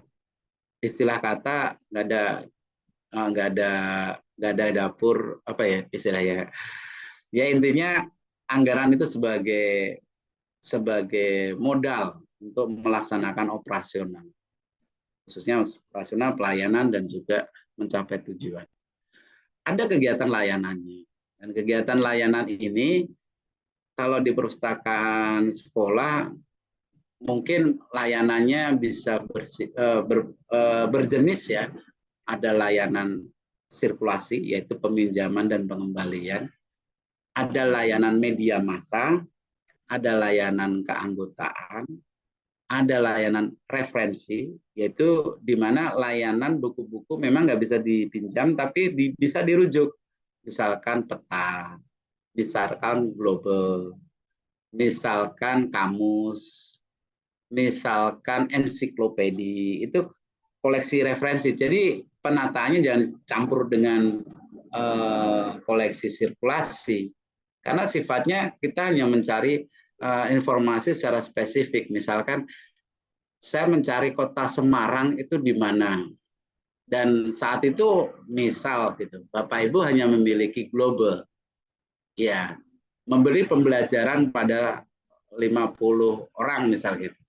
istilah kata nggak ada dapur apa ya istilahnya. Ya intinya anggaran itu sebagai modal untuk melaksanakan operasional. Khususnya operasional pelayanan dan juga mencapai tujuan. Ada kegiatan layanannya. Dan kegiatan layanan ini kalau di perpustakaan sekolah mungkin layanannya bisa berjenis ya. Ada layanan sirkulasi, yaitu peminjaman dan pengembalian. Ada layanan media massa, ada layanan keanggotaan, ada layanan referensi, yaitu di mana layanan buku-buku memang nggak bisa dipinjam, tapi bisa dirujuk. Misalkan peta, misalkan global, misalkan kamus, misalkan ensiklopedi, itu koleksi referensi. Jadi penataannya jangan campur dengan koleksi sirkulasi, karena sifatnya kita hanya mencari informasi secara spesifik. Misalkan saya mencari kota Semarang itu di mana, dan saat itu misal gitu, Bapak Ibu hanya memiliki global, ya memberi pembelajaran pada 50 orang misal gitu,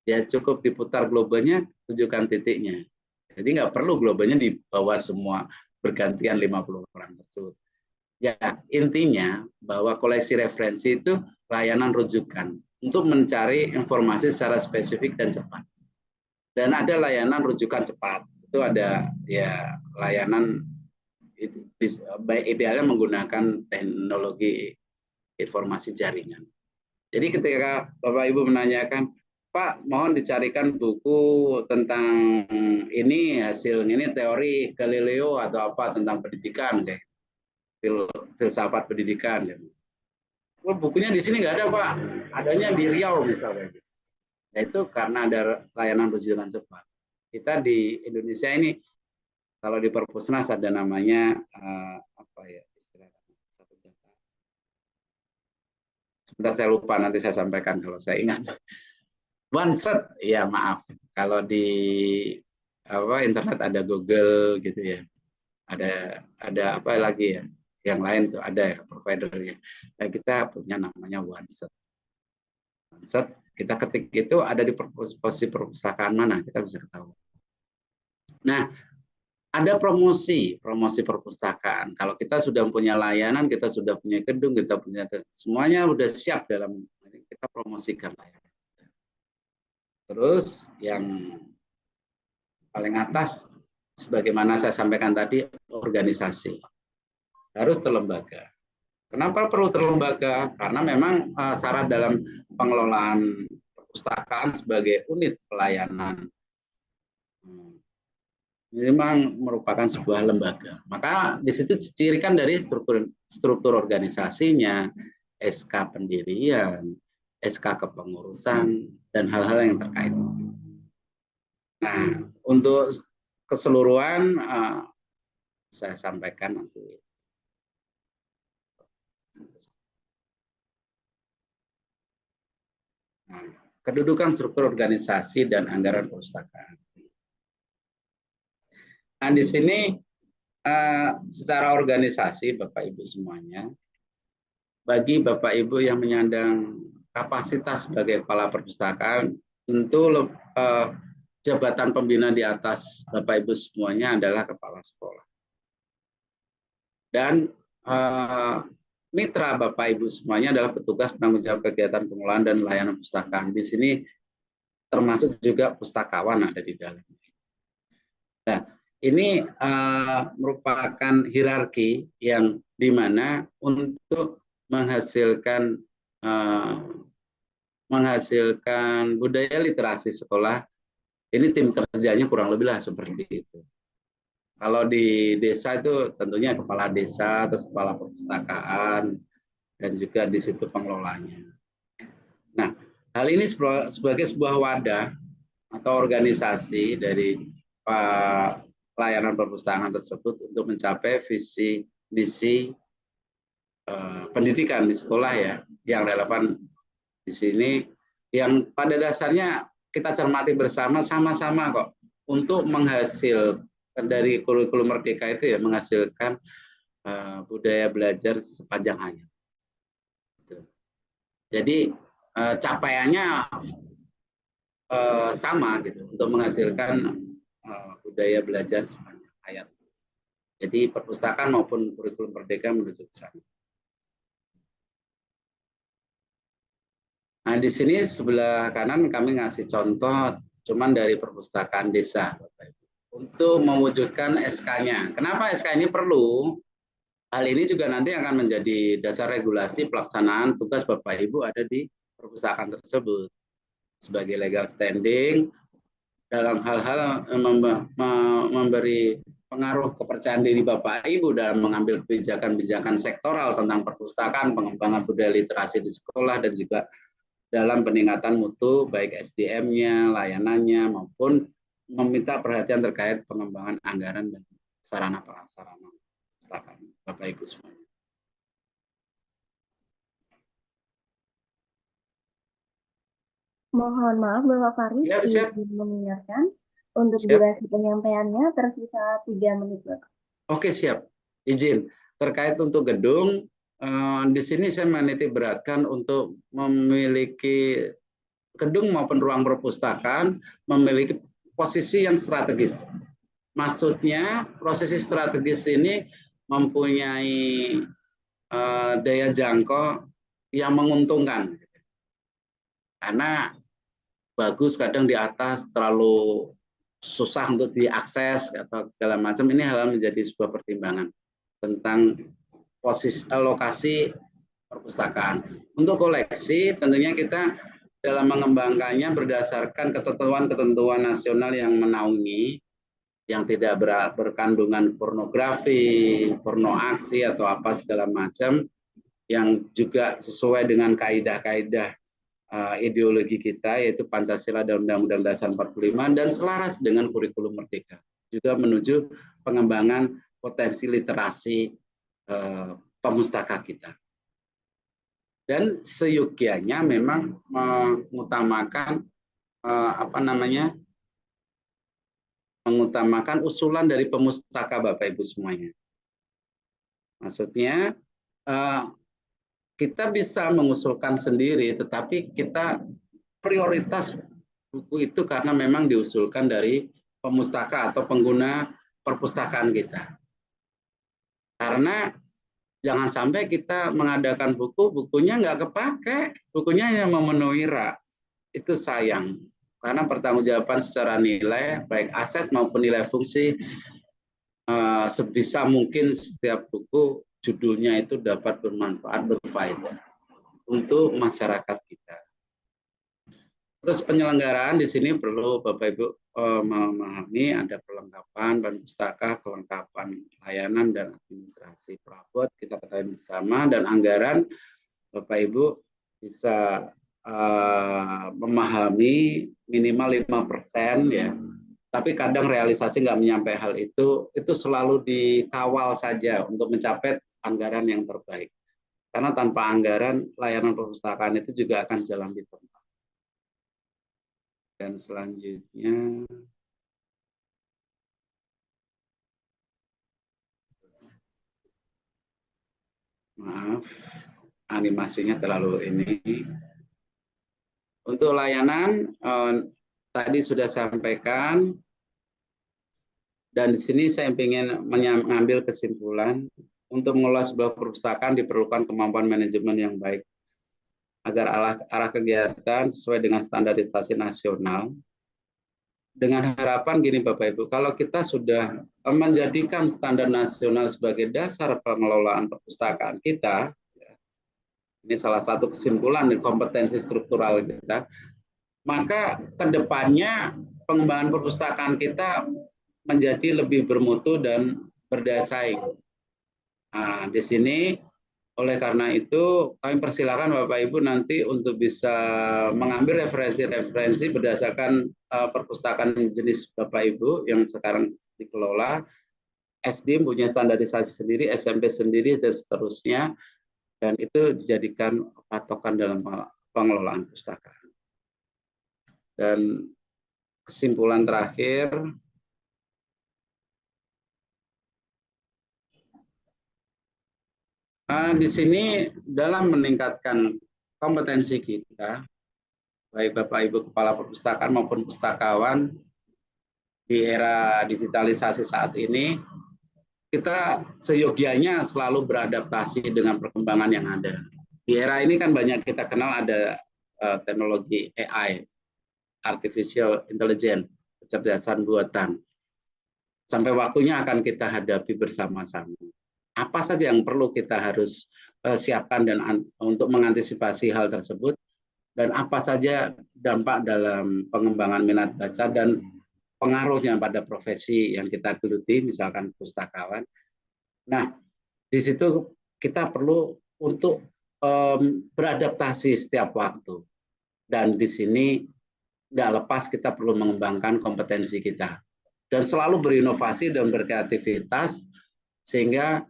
ya cukup diputar globalnya, tunjukkan titiknya. Jadi nggak perlu globalnya dibawa semua bergantian 50 orang tersebut. Ya, intinya bahwa koleksi referensi itu layanan rujukan untuk mencari informasi secara spesifik dan cepat. Dan ada layanan rujukan cepat. Itu ada ya layanan itu idealnya menggunakan teknologi informasi jaringan. Jadi ketika Bapak Ibu menanyakan, Pak, mohon dicarikan buku tentang ini, hasil ini teori Galileo atau apa tentang pendidikan, kayak filsafat pendidikan. Oh, bukunya di sini nggak ada, Pak. Adanya di Riau misalnya. Nah, itu karena ada layanan rujukan cepat. Kita di Indonesia ini, kalau di Perpusnas ada namanya apa ya istilahnya, satu data. Sebentar saya lupa, nanti saya sampaikan kalau saya ingat. OneSet, ya maaf. Kalau di internet ada Google gitu ya. Ada apa lagi ya? Yang lain tuh ada ya providernya. Dan kita punya namanya OneSet. OneSet kita ketik itu ada di posisi perpustakaan mana, kita bisa ketahui. Nah, ada promosi perpustakaan. Kalau kita sudah punya layanan, kita sudah punya gedung, kita punya semuanya sudah siap dalam kita promosikan layanan. Terus yang paling atas, sebagaimana saya sampaikan tadi, organisasi harus terlembaga. Kenapa perlu terlembaga? Karena memang syarat dalam pengelolaan perpustakaan sebagai unit pelayanan memang merupakan sebuah lembaga. Maka di situ cirikan dari struktur organisasinya, SK pendirian, SK kepengurusan, dan hal-hal yang terkait. Nah, untuk keseluruhan saya sampaikan nanti. Nah, kedudukan struktur organisasi dan anggaran perpustakaan. Nah, di sini secara organisasi, Bapak Ibu semuanya, bagi Bapak Ibu yang menyandang kapasitas sebagai kepala perpustakaan, tentu jabatan pembina di atas Bapak Ibu semuanya adalah kepala sekolah. Dan mitra Bapak Ibu semuanya adalah petugas penanggung jawab kegiatan pengelolaan dan layanan perpustakaan. Di sini termasuk juga pustakawan ada di dalamnya. Nah, ini merupakan hierarki yang dimana untuk menghasilkan budaya literasi sekolah, ini tim kerjanya kurang lebih lah seperti itu. Kalau di desa itu tentunya kepala desa, terus kepala perpustakaan, dan juga di situ pengelolanya. Nah, hal ini sebagai sebuah wadah atau organisasi dari layanan perpustakaan tersebut untuk mencapai visi misi pendidikan di sekolah ya, yang relevan di sini, yang pada dasarnya kita cermati bersama sama-sama kok untuk menghasilkan dari kurikulum Merdeka itu ya, menghasilkan budaya belajar sepanjang hayat. Jadi capaiannya sama gitu untuk menghasilkan budaya belajar sepanjang hayat. Jadi perpustakaan maupun kurikulum Merdeka menuju ke sana. Nah, di sini sebelah kanan kami ngasih contoh cuman dari perpustakaan desa untuk mewujudkan SK-nya. Kenapa SK ini perlu? Hal ini juga nanti akan menjadi dasar regulasi pelaksanaan tugas Bapak Ibu ada di perpustakaan tersebut sebagai legal standing dalam hal-hal memberi pengaruh kepercayaan diri Bapak Ibu dalam mengambil kebijakan-kebijakan sektoral tentang perpustakaan, pengembangan budaya literasi di sekolah, dan juga dalam peningkatan mutu baik SDM-nya, layanannya, maupun meminta perhatian terkait pengembangan anggaran dan sarana prasarana perpustakaan Bapak Ibu semua. Mohon maaf Bapak Farid, Ya, siap. izin mengingatkan untuk Siap. durasi penyampaiannya tersisa 3 menit, Bapak. Oke, siap. Izin. Terkait untuk gedung, di sini saya menitik beratkan untuk memiliki gedung maupun ruang perpustakaan memiliki posisi yang strategis. Maksudnya, posisi strategis ini mempunyai daya jangkau yang menguntungkan. Karena bagus kadang di atas terlalu susah untuk diakses atau segala macam, ini hal menjadi sebuah pertimbangan tentang posisi lokasi perpustakaan. Untuk koleksi tentunya kita dalam mengembangkannya berdasarkan ketentuan-ketentuan nasional yang menaungi, yang tidak berkandungan pornografi, porno aksi atau apa segala macam, yang juga sesuai dengan kaidah-kaidah ideologi kita, yaitu Pancasila dan Undang-Undang Dasar 45, dan selaras dengan kurikulum Merdeka. Juga menuju pengembangan potensi literasi pemustaka kita. Dan seyogianya memang mengutamakan mengutamakan usulan dari pemustaka Bapak Ibu semuanya. Maksudnya kita bisa mengusulkan sendiri, tetapi kita prioritas buku itu karena memang diusulkan dari pemustaka atau pengguna perpustakaan kita. Karena jangan sampai kita mengadakan buku, bukunya nggak kepake, bukunya hanya memenuhi rak. Itu sayang. Karena pertanggungjawaban secara nilai, baik aset maupun nilai fungsi, sebisa mungkin setiap buku judulnya itu dapat bermanfaat, berfaedah untuk masyarakat kita. Terus penyelenggaraan di sini perlu Bapak Ibu memahami ada perlengkapan dan pustaka, kelengkapan layanan dan administrasi perabot kita ketahui bersama, dan anggaran Bapak Ibu bisa memahami minimal 5% ya. Tapi kadang realisasi nggak menyampai hal itu selalu dikawal saja untuk mencapai anggaran yang terbaik. Karena tanpa anggaran layanan perpustakaan itu juga akan jalan di tempat. Dan selanjutnya, maaf, animasinya terlalu ini. Untuk layanan, tadi sudah sampaikan, dan di sini saya ingin mengambil kesimpulan, untuk mengelola sebuah perpustakaan diperlukan kemampuan manajemen yang baik, agar arah kegiatan sesuai dengan standarisasi nasional. Dengan harapan gini Bapak Ibu, kalau kita sudah menjadikan standar nasional sebagai dasar pengelolaan perpustakaan kita, ini salah satu kesimpulan dari kompetensi struktural kita, maka kedepannya pengembangan perpustakaan kita menjadi lebih bermutu dan berdaya saing. Nah, di sini oleh karena itu kami persilakan Bapak Ibu nanti untuk bisa mengambil referensi-referensi berdasarkan perpustakaan jenis Bapak Ibu yang sekarang dikelola. SD punya standarisasi sendiri, SMP sendiri, dan seterusnya, dan itu dijadikan patokan dalam pengelolaan perpustakaan. Dan kesimpulan terakhir, di sini dalam meningkatkan kompetensi kita, baik Bapak Ibu Kepala Perpustakaan maupun pustakawan di era digitalisasi saat ini, kita seyogianya selalu beradaptasi dengan perkembangan yang ada. Di era ini kan banyak kita kenal ada teknologi AI, artificial intelligence, kecerdasan buatan. Sampai waktunya akan kita hadapi bersama-sama. Apa saja yang perlu kita harus siapkan dan untuk mengantisipasi hal tersebut, dan apa saja dampak dalam pengembangan minat baca dan pengaruhnya pada profesi yang kita geluti, misalkan pustakawan. Nah, di situ kita perlu untuk beradaptasi setiap waktu. Dan di sini tidak lepas kita perlu mengembangkan kompetensi kita. Dan selalu berinovasi dan berkreativitas, sehingga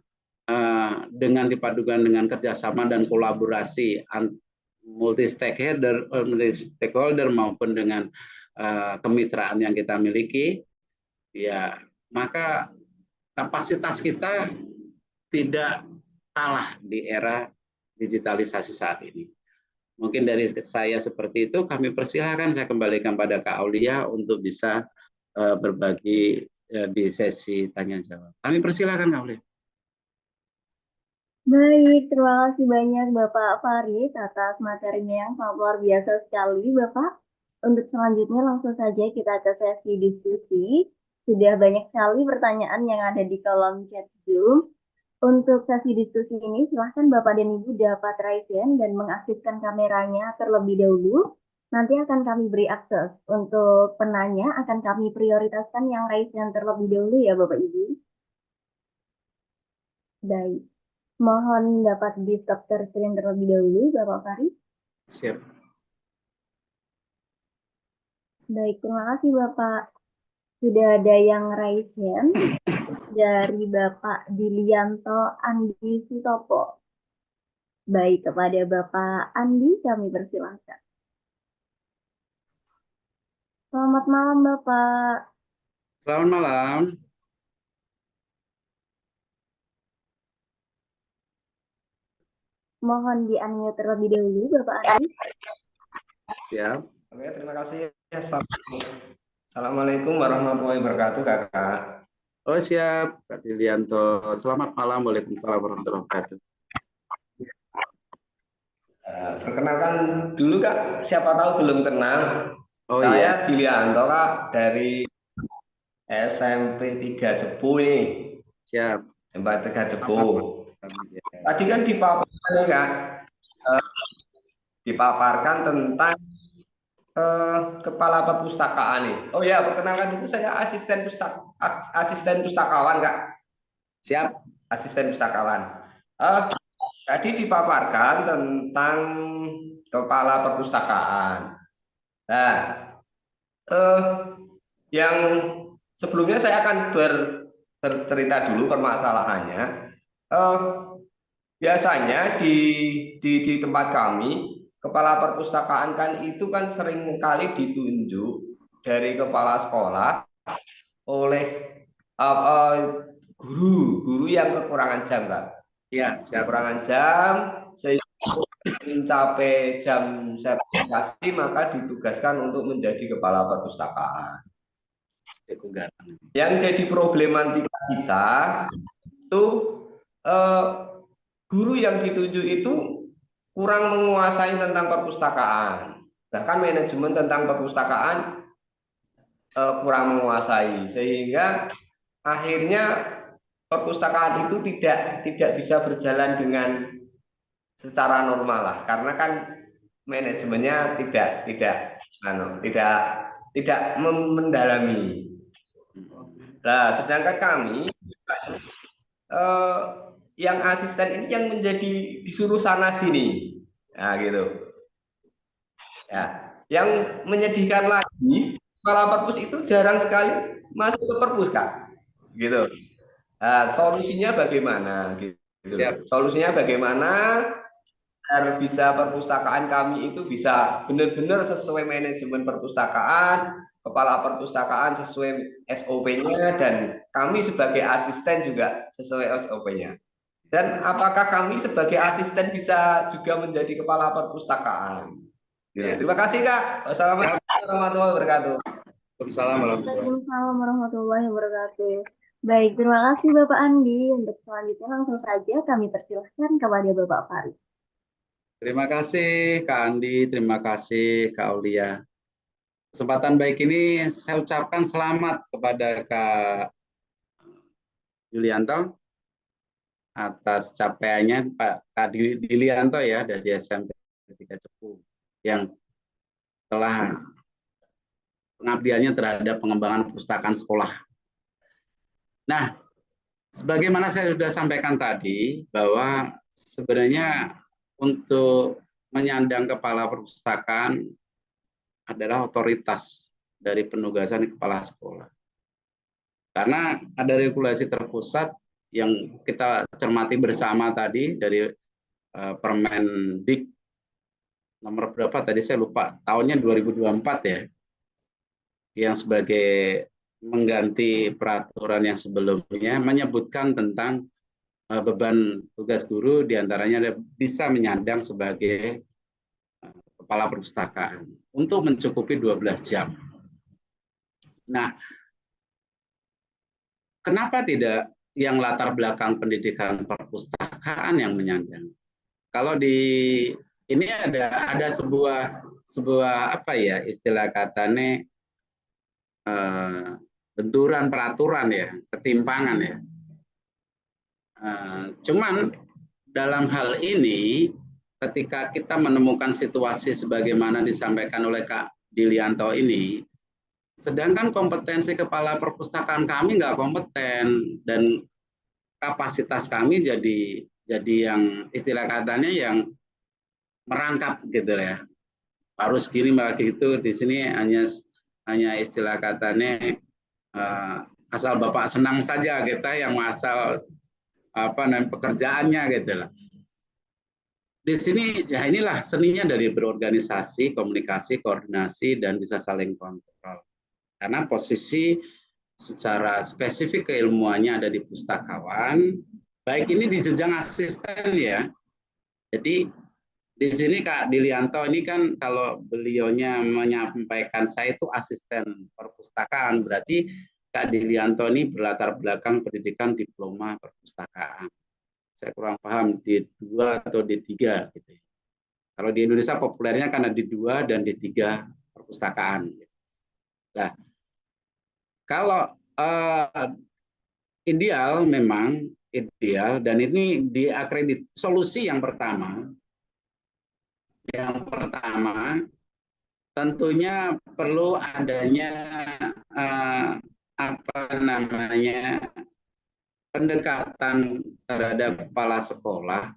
dengan dipadukan dengan kerjasama dan kolaborasi multi stakeholder maupun dengan kemitraan yang kita miliki, ya maka kapasitas kita tidak kalah di era digitalisasi saat ini. Mungkin dari saya seperti itu. Kami persilahkan, saya kembalikan pada Kak Aulia untuk bisa berbagi di sesi tanya jawab. Kami persilahkan Kak Aulia. Baik, terima kasih banyak Bapak Farid atas materinya yang sangat luar biasa sekali, Bapak. Untuk selanjutnya langsung saja kita ke sesi diskusi. Sudah banyak sekali pertanyaan yang ada di kolom chat Zoom. Untuk sesi diskusi ini, silahkan Bapak dan Ibu dapat raise hand dan mengaktifkan kameranya terlebih dahulu. Nanti akan kami beri akses. Untuk penanya akan kami prioritaskan yang raise hand terlebih dahulu ya Bapak Ibu. Baik. Mohon dapat di stop screen terlebih dahulu, Bapak Farid. Siap. Baik, terima kasih Bapak. Sudah ada yang raise hand dari Bapak Dilianto Andi Sutopo. Baik, kepada Bapak Andi kami persilahkan. Selamat malam Bapak. Selamat malam. Mohon di-unmute terlebih dahulu Bapak Andi. Siap. Oke, terima kasih. Assalamualaikum warahmatullahi wabarakatuh, Kakak. Oh siap, Kak Dilianto. Selamat malam. Waalaikumsalam warahmatullahi wabarakatuh. Perkenalkan dulu Kak, siapa tahu belum kenal. Oh Saya iya. Dilianto Kak, dari SMP 3 Cepu ini. Siap. SMP 3 Cepu. Tadi kan dipaparkan nih Kak, dipaparkan tentang kepala perpustakaan nih. Oh ya, perkenalkan dulu, saya asisten pustakawan Kak. Siap. Asisten pustakawan. Tadi dipaparkan tentang kepala perpustakaan. Nah, yang sebelumnya saya akan bercerita dulu permasalahannya. Biasanya di tempat kami, kepala perpustakaan kan itu kan sering kali ditunjuk dari kepala sekolah oleh guru yang kekurangan jam kan. Ya, kekurangan jam, sehingga mencapai jam sertifikasi maka ditugaskan untuk menjadi kepala perpustakaan. Yang jadi problematika kita itu guru yang ditunjuk itu kurang menguasai tentang perpustakaan, bahkan manajemen tentang perpustakaan kurang menguasai, sehingga akhirnya perpustakaan itu tidak bisa berjalan dengan secara normal lah, karena kan manajemennya tidak mendalami. Nah, sedangkan kami yang asisten ini yang menjadi disuruh sana sini, nah gitu. Ya, yang menyedihkan lagi, kepala perpus itu jarang sekali masuk ke perpus Kak, gitu. Nah, solusinya bagaimana gitu. Solusinya bagaimana agar bisa perpustakaan kami itu bisa benar-benar sesuai manajemen perpustakaan, kepala perpustakaan sesuai SOP-nya, dan kami sebagai asisten juga sesuai SOP-nya. Dan apakah kami sebagai asisten bisa juga menjadi kepala perpustakaan? Ya. Terima kasih Kak. Wassalamualaikum warahmatullahi wabarakatuh. Waalaikumsalam warahmatullahi wabarakatuh. Baik, terima kasih Bapak Andi. Untuk selanjutnya langsung saja kami persilahkan kepada Bapak Farid. Terima kasih Kak Andi, terima kasih Kak Aulia. Kesempatan baik ini saya ucapkan selamat kepada Kak Yulianto atas capaiannya, Pak Kak Dilianto ya dari SMP 3 Cepu yang telah pengabdiannya terhadap pengembangan perpustakaan sekolah. Nah, sebagaimana saya sudah sampaikan tadi bahwa sebenarnya untuk menyandang kepala perpustakaan adalah otoritas dari penugasan kepala sekolah. Karena ada regulasi terpusat yang kita cermati bersama tadi dari Permendik nomor berapa tadi saya lupa, tahunnya 2024 ya, yang sebagai mengganti peraturan yang sebelumnya menyebutkan tentang beban tugas guru diantaranya bisa menyandang sebagai kepala perpustakaan untuk mencukupi 12 jam. Nah, kenapa tidak yang latar belakang pendidikan perpustakaan yang menyandang? Kalau di ini ada sebuah apa ya istilah katanya benturan peraturan ya, ketimpangan ya. Cuman dalam hal ini ketika kita menemukan situasi sebagaimana disampaikan oleh Kak Dilianto ini, sedangkan kompetensi kepala perpustakaan kami nggak kompeten dan kapasitas kami jadi yang istilah katanya yang merangkap gitu ya. Harus gini lagi itu di sini hanya istilah katanya asal Bapak senang saja kita yang asal apa namanya pekerjaannya gitu lah. Di sini ya inilah seninya dari berorganisasi, komunikasi, koordinasi dan bisa saling kontrol. Karena posisi secara spesifik keilmuannya ada di pustakawan, baik ini di jenjang asisten ya. Jadi di sini Kak Dilianto ini kan kalau beliaunya menyampaikan saya itu asisten perpustakaan, berarti Kak Dilianto ini berlatar belakang pendidikan diploma perpustakaan. Saya kurang paham di 2 atau di 3 gitu. Kalau di Indonesia populernya karena di 2 dan di 3 perpustakaan. Nah, kalau ideal memang ideal dan ini diakredit solusi yang pertama tentunya perlu adanya apa namanya pendekatan terhadap kepala sekolah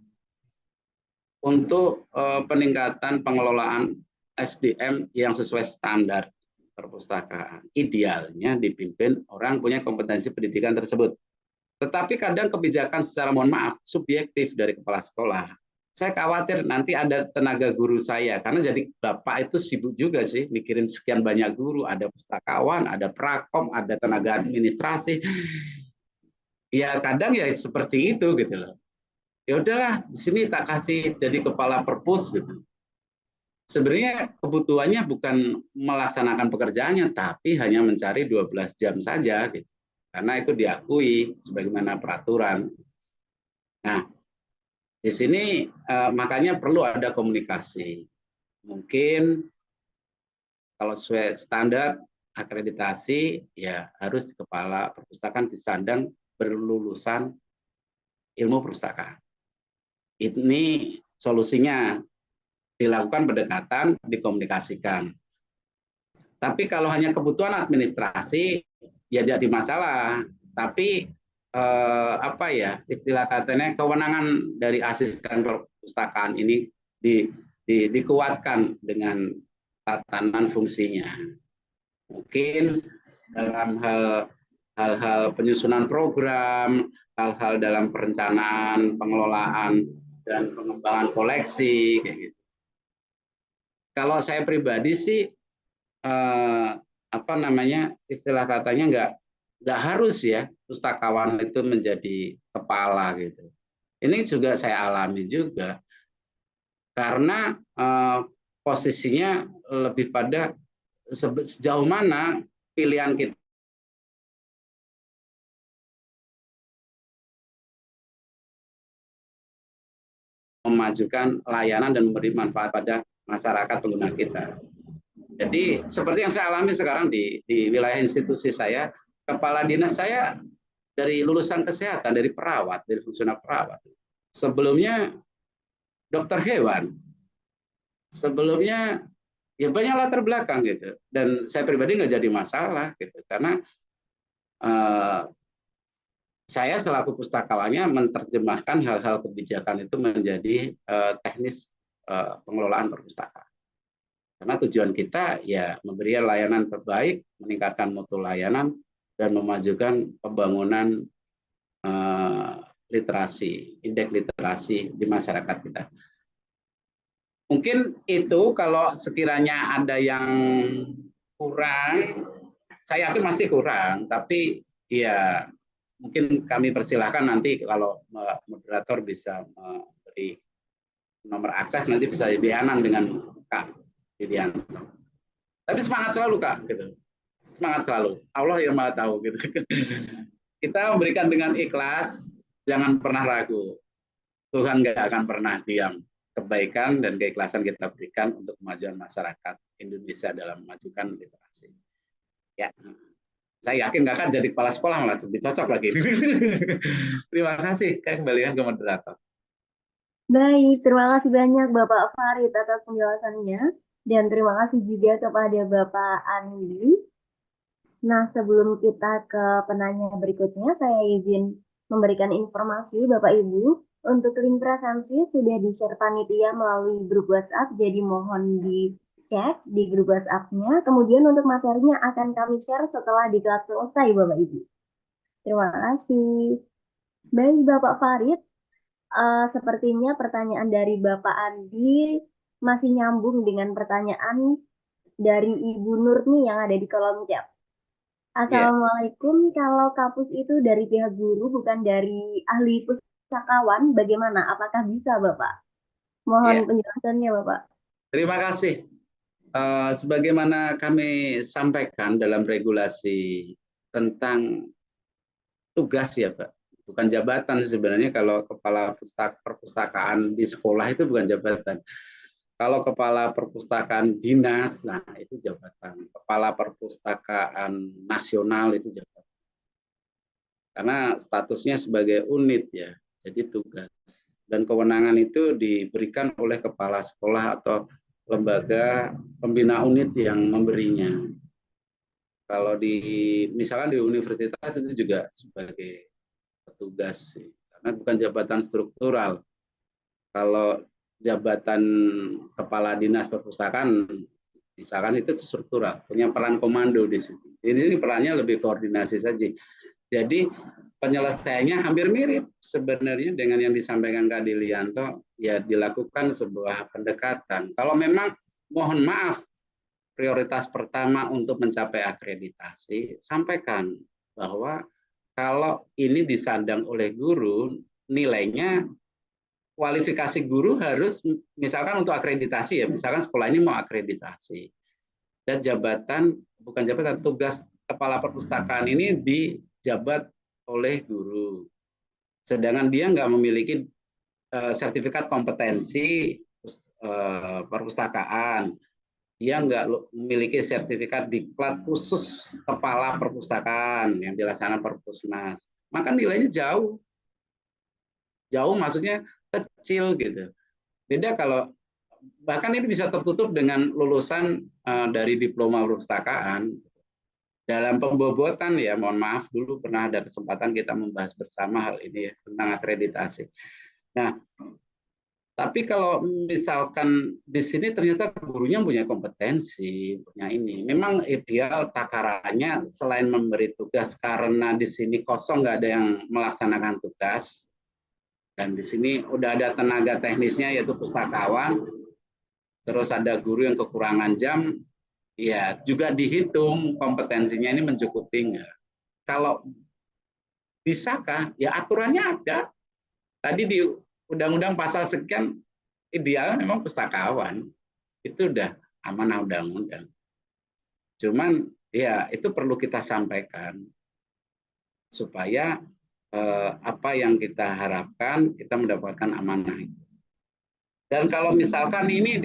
untuk peningkatan pengelolaan SDM yang sesuai standar perpustakaan. Idealnya dipimpin orang punya kompetensi pendidikan tersebut. Tetapi kadang kebijakan secara mohon maaf subjektif dari kepala sekolah. Saya khawatir nanti ada tenaga guru saya, karena jadi bapak itu sibuk juga sih, mikirin sekian banyak guru, ada pustakawan, ada prakom, ada tenaga administrasi. Ya kadang ya seperti itu gitu loh. Ya udahlah, di sini tak kasih jadi kepala perpus gitu. Sebenarnya kebutuhannya bukan melaksanakan pekerjaannya, tapi hanya mencari 12 jam saja gitu. Karena itu diakui sebagaimana peraturan. Nah, di sini makanya perlu ada komunikasi. Mungkin kalau sesuai standar akreditasi ya harus kepala perpustakaan disandang berlulusan ilmu perpustakaan. Ini solusinya dilakukan pendekatan, dikomunikasikan. Tapi kalau hanya kebutuhan administrasi ya jadi masalah. Tapi apa ya istilah katanya kewenangan dari asisten perpustakaan ini dikuatkan dengan tatanan fungsinya. Mungkin dalam hal-hal penyusunan program, hal-hal dalam perencanaan, pengelolaan dan pengembangan koleksi kayak gitu. Kalau saya pribadi sih apa namanya istilah katanya nggak harus ya pustakawan itu menjadi kepala gitu. Ini juga saya alami juga karena posisinya lebih pada sejauh mana pilihan kita memajukan layanan dan memberi manfaat pada masyarakat pengguna kita. Jadi seperti yang saya alami sekarang di wilayah institusi saya, kepala dinas saya dari lulusan kesehatan, dari perawat, dari fungsional perawat. Sebelumnya dokter hewan, sebelumnya ya banyak latar belakang gitu. Dan saya pribadi nggak jadi masalah gitu, karena saya selaku pustakawannya menerjemahkan hal-hal kebijakan itu menjadi teknis pengelolaan perpustakaan. Karena tujuan kita ya memberi layanan terbaik, meningkatkan mutu layanan, dan memajukan pembangunan literasi, indeks literasi di masyarakat kita. Mungkin itu kalau sekiranya ada yang kurang, saya yakin masih kurang, tapi ya mungkin kami persilahkan nanti kalau moderator bisa memberi nomor akses, nanti bisa dibianan dengan Kak Widianto. Tapi semangat selalu Kak, gitu. Semangat selalu. Allah yang Maha tahu gitu. Kita memberikan dengan ikhlas, jangan pernah ragu. Tuhan nggak akan pernah diam. Kebaikan dan keikhlasan kita berikan untuk kemajuan masyarakat Indonesia dalam memajukan literasi. Ya, saya yakin Kakak jadi kepala sekolah malah lebih cocok lagi. Terima kasih. Saya kembalikan ke moderator. Baik, terima kasih banyak Bapak Farid atas penjelasannya. Dan terima kasih juga kepada Bapak Andi. Nah, sebelum kita ke penanya berikutnya, saya izin memberikan informasi Bapak Ibu. Untuk link presensi sudah di-share panitia melalui grup WhatsApp, jadi mohon dicek di grup WhatsApp-nya. Kemudian untuk materinya akan kami share setelah di kelas selesai Bapak Ibu. Terima kasih. Baik Bapak Farid, sepertinya pertanyaan dari Bapak Andi masih nyambung dengan pertanyaan dari Ibu Nurni yang ada di kolom chat. Assalamualaikum, kalau kapus itu dari pihak guru bukan dari ahli pustakawan, bagaimana? Apakah bisa Bapak? Mohon penjelasannya Bapak. Terima kasih. Sebagaimana kami sampaikan dalam regulasi tentang tugas ya Pak, bukan jabatan sebenarnya. Kalau kepala perpustakaan di sekolah itu bukan jabatan. Kalau kepala perpustakaan dinas, nah itu jabatan. Kepala perpustakaan nasional itu jabatan. Karena statusnya sebagai unit ya, jadi tugas. Dan kewenangan itu diberikan oleh kepala sekolah atau lembaga pembina unit yang memberinya. Kalau misalkan di universitas itu juga sebagai petugas sih, karena bukan jabatan struktural. Kalau jabatan kepala dinas perpustakaan, misalkan itu struktural, punya peran komando di sini. Ini perannya lebih koordinasi saja. Jadi penyelesaiannya hampir mirip sebenarnya dengan yang disampaikan Kak Dilianto, ya dilakukan sebuah pendekatan. Kalau memang mohon maaf prioritas pertama untuk mencapai akreditasi, sampaikan bahwa kalau ini disandang oleh guru, nilainya kualifikasi guru harus misalkan untuk akreditasi ya, misalkan sekolah ini mau akreditasi dan jabatan bukan jabatan, tugas kepala perpustakaan ini dijabat oleh guru, sedangkan dia nggak memiliki sertifikat kompetensi perpustakaan, dia nggak memiliki sertifikat diklat khusus kepala perpustakaan yang dilaksanakan Perpusnas, maka nilainya jauh maksudnya kecil gitu. Beda kalau bahkan ini bisa tertutup dengan lulusan dari diploma perpustakaan. Dalam pembobotan ya, mohon maaf dulu pernah ada kesempatan kita membahas bersama hal ini ya, tentang akreditasi. Nah, tapi kalau misalkan di sini ternyata gurunya punya kompetensi, punya ini, memang ideal takarannya selain memberi tugas, karena di sini kosong nggak ada yang melaksanakan tugas, dan di sini udah ada tenaga teknisnya yaitu pustakawan, terus ada guru yang kekurangan jam, ya juga dihitung kompetensinya ini mencukupi nggak. Kalau bisakah? Ya aturannya ada. Tadi di Undang-Undang pasal sekian idealnya memang pustakawan. Itu udah amanah undang-undang. Cuman ya itu perlu kita sampaikan supaya apa yang kita harapkan kita mendapatkan amanah itu. Dan kalau misalkan ini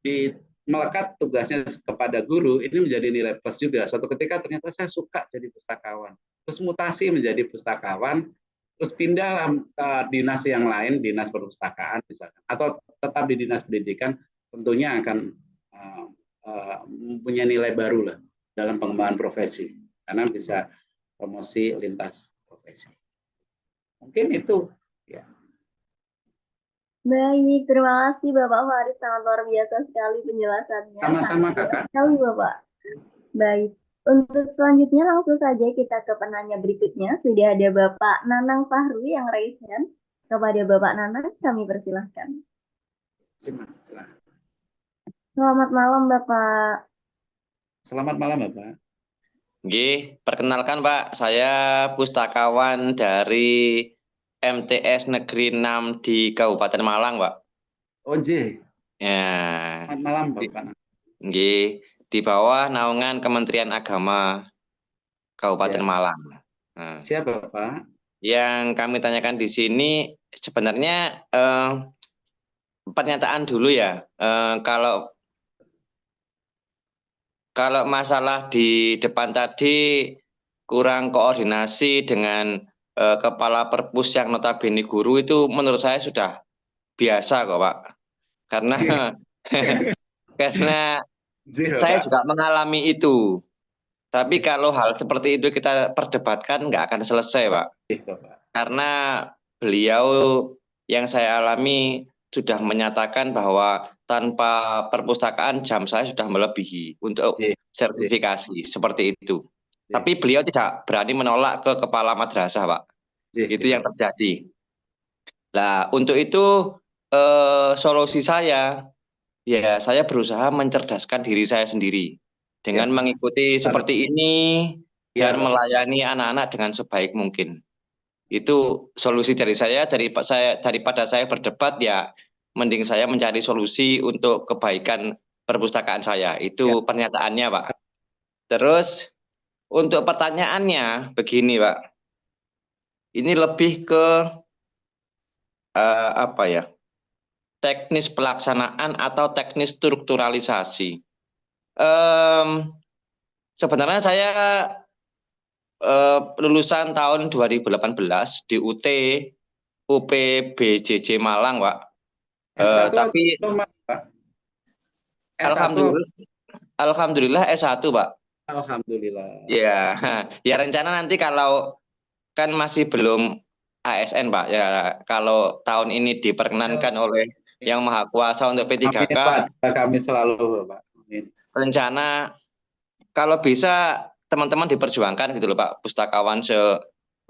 di melekat tugasnya kepada guru, ini menjadi nilai plus juga. Suatu ketika ternyata saya suka jadi pustakawan, terus mutasi menjadi pustakawan, terus pindahlah ke dinas yang lain, dinas perpustakaan misalkan, atau tetap di dinas pendidikan, tentunya akan mempunyai nilai baru lah dalam pengembangan profesi, karena bisa promosi lintas profesi. Mungkin itu ya. Baik, terima kasih Bapak Faris, sangat luar biasa sekali penjelasannya. Sama-sama Sangat jelas Kakak. sekali Bapak. Baik, untuk selanjutnya langsung saja kita ke penanya berikutnya. Sudah ada Bapak Nanang Fahru yang raise hand. Kepada Bapak Nanang, kami persilahkan. Silakan. Selamat malam Bapak. Selamat malam Bapak. Nggih, perkenalkan Pak, saya pustakawan dari MTS Negeri 6 di Kabupaten Malang, Pak. OJ. Ya. Selamat malam Bapak. Nggih, di bawah naungan Kementerian Agama Kabupaten Ya. Malang. Nah, Siapa Pak? yang kami tanyakan di sini sebenarnya pernyataan dulu ya. Kalau masalah di depan tadi kurang koordinasi dengan kepala perpus yang notabene guru itu menurut saya sudah biasa kok Pak. Karena saya juga mengalami itu. Tapi kalau hal seperti itu kita perdebatkan nggak akan selesai Pak. Karena beliau yang saya alami sudah menyatakan bahwa tanpa perpustakaan jam saya sudah melebihi untuk sertifikasi seperti itu. Tapi beliau tidak berani menolak ke kepala madrasah, Pak. Itu yang terjadi. Nah, untuk itu solusi saya, ya saya berusaha mencerdaskan diri saya sendiri dengan mengikuti seperti ini dan melayani anak-anak dengan sebaik mungkin. Itu solusi dari saya, daripada saya berdebat ya mending saya mencari solusi untuk kebaikan perpustakaan saya. Itu pernyataannya, Pak. Terus untuk pertanyaannya begini, Pak. Ini lebih ke apa ya? Teknis pelaksanaan atau teknis strukturalisasi. Sebenarnya saya lulusan tahun 2018 di UPBJJ Malang, Pak. Tapi Alhamdulillah S1, Pak. Alhamdulillah. Ya, ya rencana nanti kalau kan masih belum ASN, Pak. Ya, kalau tahun ini diperkenankan oleh Yang Maha Kuasa untuk P3K. Kami selalu, Pak. Rencana kalau bisa teman-teman diperjuangkan gitu loh, Pak. Pustakawan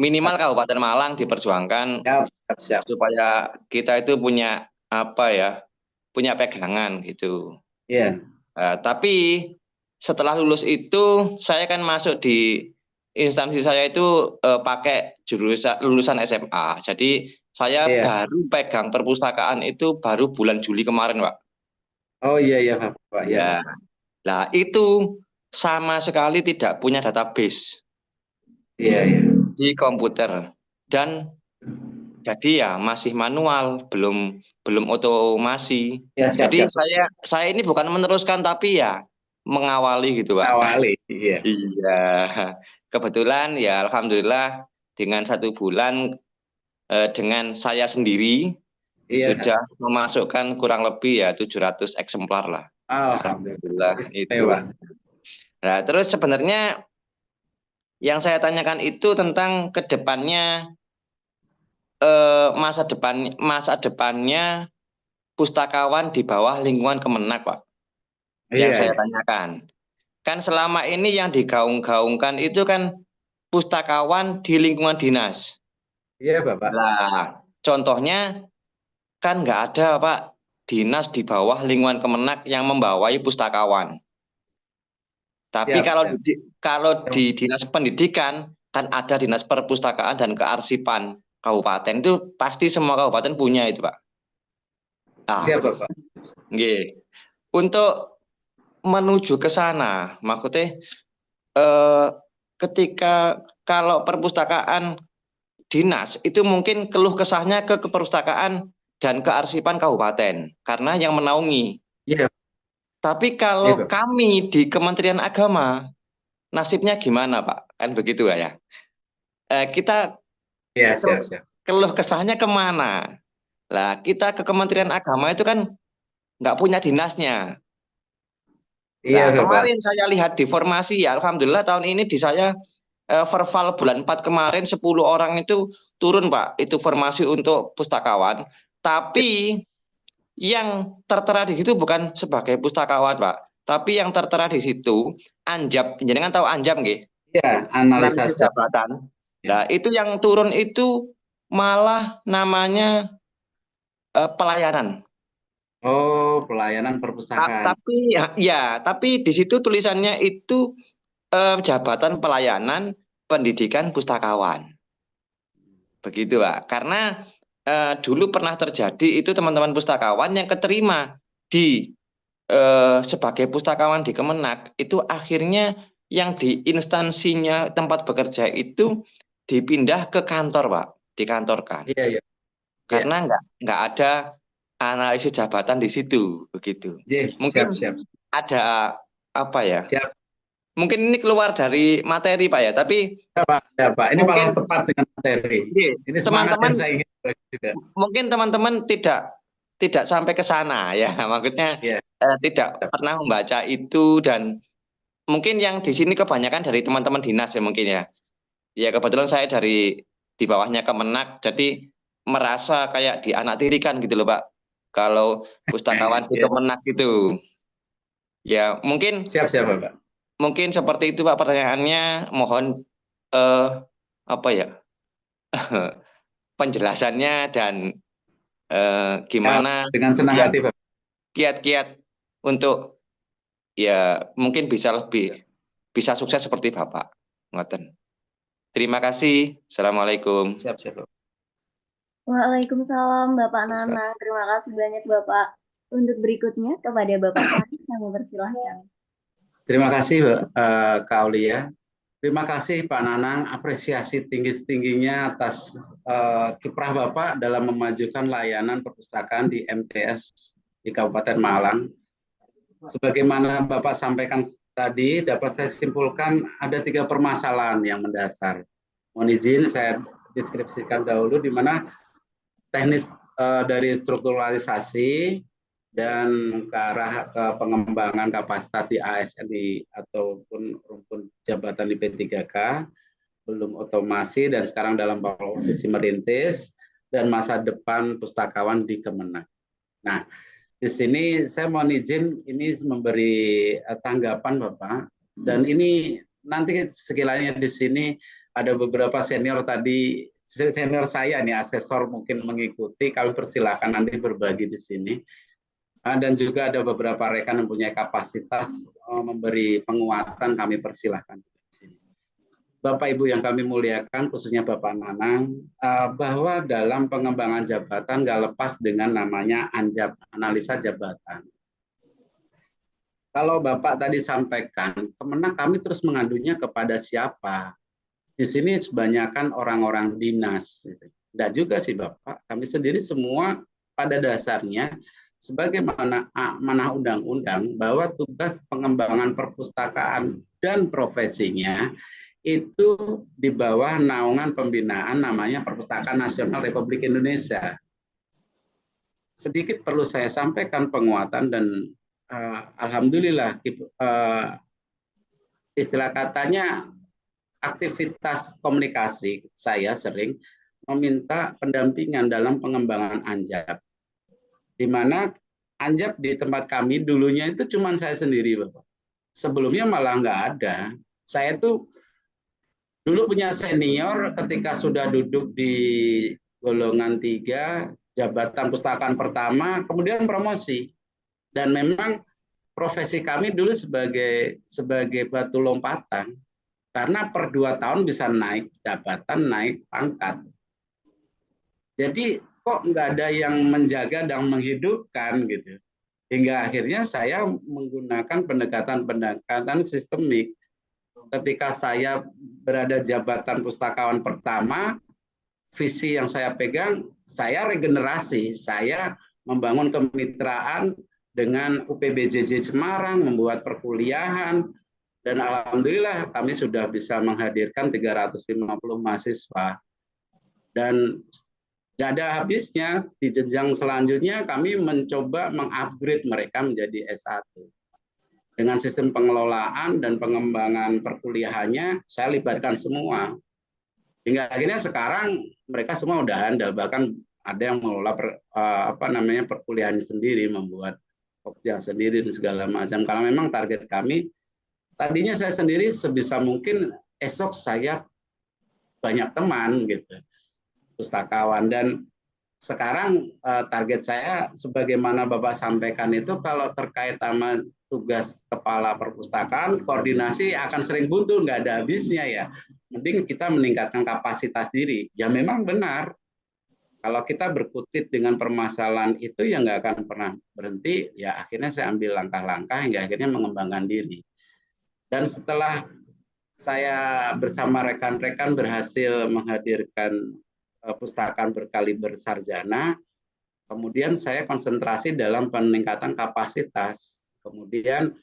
minimal Kabupaten Malang diperjuangkan siap. Supaya kita itu punya apa ya? Punya pegangan gitu. Iya. Tapi setelah lulus itu saya kan masuk di instansi saya itu pakai lulusan SMA. Jadi saya baru pegang perpustakaan itu baru bulan Juli kemarin, Pak. Oh iya Pak. Ya. Nah, itu sama sekali tidak punya database. Iya. Di komputer. Dan jadi ya masih manual, belum otomasi. Jadi saya ini bukan meneruskan tapi ya mengawali gitu, Pak. Mengawali, iya. Iya. Kebetulan ya alhamdulillah dengan 1 bulan dengan saya sendiri sudah memasukkan kurang lebih ya 700 eksemplar lah. Alhamdulillah. Itu. Nah, terus sebenarnya yang saya tanyakan itu tentang kedepannya masa depannya pustakawan di bawah lingkungan Kemenak, Pak. Yang saya tanyakan. Kan selama ini yang digaung-gaungkan itu kan pustakawan di lingkungan dinas. Iya, Bapak. Nah, contohnya kan nggak ada, Pak, dinas di bawah lingkungan Kemenak yang membawai pustakawan. Tapi kalau di dinas pendidikan kan ada dinas perpustakaan dan kearsipan kabupaten, itu pasti semua kabupaten punya itu, Pak. Nah, siap, Bapak. Nggih. Untuk menuju ke sana, maksudnya ketika kalau perpustakaan dinas itu mungkin keluh kesahnya ke perpustakaan dan kearsipan kabupaten karena yang menaungi. Iya, Tapi iya, kalau Bapak. kami di Kementerian Agama, nasibnya gimana, Pak? Kan begitu ya. Kita Iya, siap, siap. keluh kesahnya kemana? Lah, kita ke Kementerian Agama itu kan nggak punya dinasnya. Iya, Nah, Bapak. kemarin saya lihat di formasi ya, alhamdulillah tahun ini di saya verbal bulan 4 kemarin 10 orang itu turun, Pak. Itu formasi untuk pustakawan. Tapi yang tertera di situ bukan sebagai pustakawan, Pak. Tapi yang tertera di situ Anjab. Jenengan tahu Anjab nggih? Iya, analisa Analisis jabatan. Ya. Nah, itu yang turun itu malah namanya pelayanan. Oh, pelayanan perpustakaan. Tapi ya, tapi di situ tulisannya itu jabatan pelayanan pendidikan pustakawan. Begitu, Pak. Karena dulu pernah terjadi itu teman-teman pustakawan yang keterima di sebagai pustakawan di Kemenak itu akhirnya yang di instansinya tempat bekerja itu dipindah ke kantor, Pak, dikantorkan. Iya, iya. Karena nggak ada analisis jabatan di situ, begitu. Iya, Mungkin siap, siap. ada apa ya? Siap. Mungkin ini keluar dari materi, Pak ya, tapi Ya, Pak. Ya, Pak. Ini malah mungkin tepat dengan materi. Ini semangat teman-teman yang saya ingin juga. mungkin teman-teman tidak sampai ke sana ya, maksudnya Iya. tidak pernah membaca itu dan mungkin yang di sini kebanyakan dari teman-teman dinas ya mungkin ya. Ya kebetulan saya dari di bawahnya Kemenak, jadi merasa kayak dianaktirikan gitu loh, Pak. Kalau pustakawan di Iya. Kemenak gitu. Ya mungkin Siap, siap, Bapak. mungkin seperti itu Pak pertanyaannya. Mohon apa ya penjelasannya dan gimana Dengan senang kemudian hati, Bapak. kiat-kiat untuk ya mungkin bisa sukses seperti Bapak. Ngoten. Terima kasih. Assalamualaikum. Siap, siap, Bapak. Waalaikumsalam Bapak Bisa. Nanang. Terima kasih banyak Bapak. Untuk berikutnya kepada Bapak Farid kami persilahkan. Terima kasih, Kak Aulia. Terima kasih Pak Nanang, apresiasi tinggi-tingginya atas kiprah Bapak dalam memajukan layanan perpustakaan di MTS di Kabupaten Malang. Sebagaimana Bapak sampaikan tadi, dapat saya simpulkan ada 3 permasalahan yang mendasar. Mohon izin saya deskripsikan dahulu, di mana teknis dari strukturalisasi dan ke arah ke pengembangan kapasitas di ASN ataupun rumpun jabatan di P3K belum otomasi dan sekarang dalam posisi merintis dan masa depan pustakawan di Kemenak. Nah, di sini saya mohon izin ini memberi tanggapan Bapak, dan ini nanti sekiranya di sini ada beberapa senior tadi, senior saya nih asesor mungkin mengikuti, kami persilakan nanti berbagi di sini. Dan juga ada beberapa rekan yang punya kapasitas memberi penguatan, kami persilahkan di sini. Bapak Ibu yang kami muliakan, khususnya Bapak Nanang, bahwa dalam pengembangan jabatan nggak lepas dengan namanya Anjab, analisa jabatan. Kalau Bapak tadi sampaikan, Kemenak kami terus mengadunya kepada siapa? Di sini kebanyakan orang-orang dinas. Tidak juga sih Bapak, kami sendiri semua pada dasarnya sebagaimana amanah undang-undang bahwa tugas pengembangan perpustakaan dan profesinya itu di bawah naungan pembinaan namanya Perpustakaan Nasional Republik Indonesia. Sedikit perlu saya sampaikan penguatan dan alhamdulillah istilah katanya aktivitas komunikasi saya sering meminta pendampingan dalam pengembangan Anjab. Di mana Anjab di tempat kami dulunya itu cuma saya sendiri, Bapak. Sebelumnya malah nggak ada. Saya tuh dulu punya senior ketika sudah duduk di golongan 3, jabatan pustakaan pertama, kemudian promosi. Dan memang profesi kami dulu sebagai batu lompatan, karena per 2 tahun bisa naik jabatan, naik pangkat. Jadi kok nggak ada yang menjaga dan menghidupkan gitu. Hingga akhirnya saya menggunakan pendekatan sistemik. Ketika saya berada jabatan pustakawan pertama, visi yang saya pegang, saya regenerasi, saya membangun kemitraan dengan UPBJJ Semarang, membuat perkuliahan, dan alhamdulillah kami sudah bisa menghadirkan 350 mahasiswa. Dan nggak ada habisnya, di jenjang selanjutnya kami mencoba mengupgrade mereka menjadi S1. Dengan sistem pengelolaan dan pengembangan perkuliahannya, saya libatkan semua. Hingga akhirnya sekarang mereka semua udah handal, bahkan ada yang mengelola perkuliahan sendiri, membuat yang sendiri dan segala macam. Karena memang target kami, tadinya saya sendiri sebisa mungkin esok saya banyak teman gitu, pustakawan, dan sekarang target saya sebagaimana Bapak sampaikan itu, kalau terkait sama tugas kepala perpustakaan, koordinasi akan sering buntu, nggak ada habisnya ya. Mending kita meningkatkan kapasitas diri. Ya memang benar, kalau kita berkutit dengan permasalahan itu ya nggak akan pernah berhenti. Ya akhirnya saya ambil langkah-langkah hingga akhirnya mengembangkan diri. Dan setelah saya bersama rekan-rekan berhasil menghadirkan pustakaan berkaliber sarjana, kemudian saya konsentrasi dalam peningkatan kapasitas, kemudian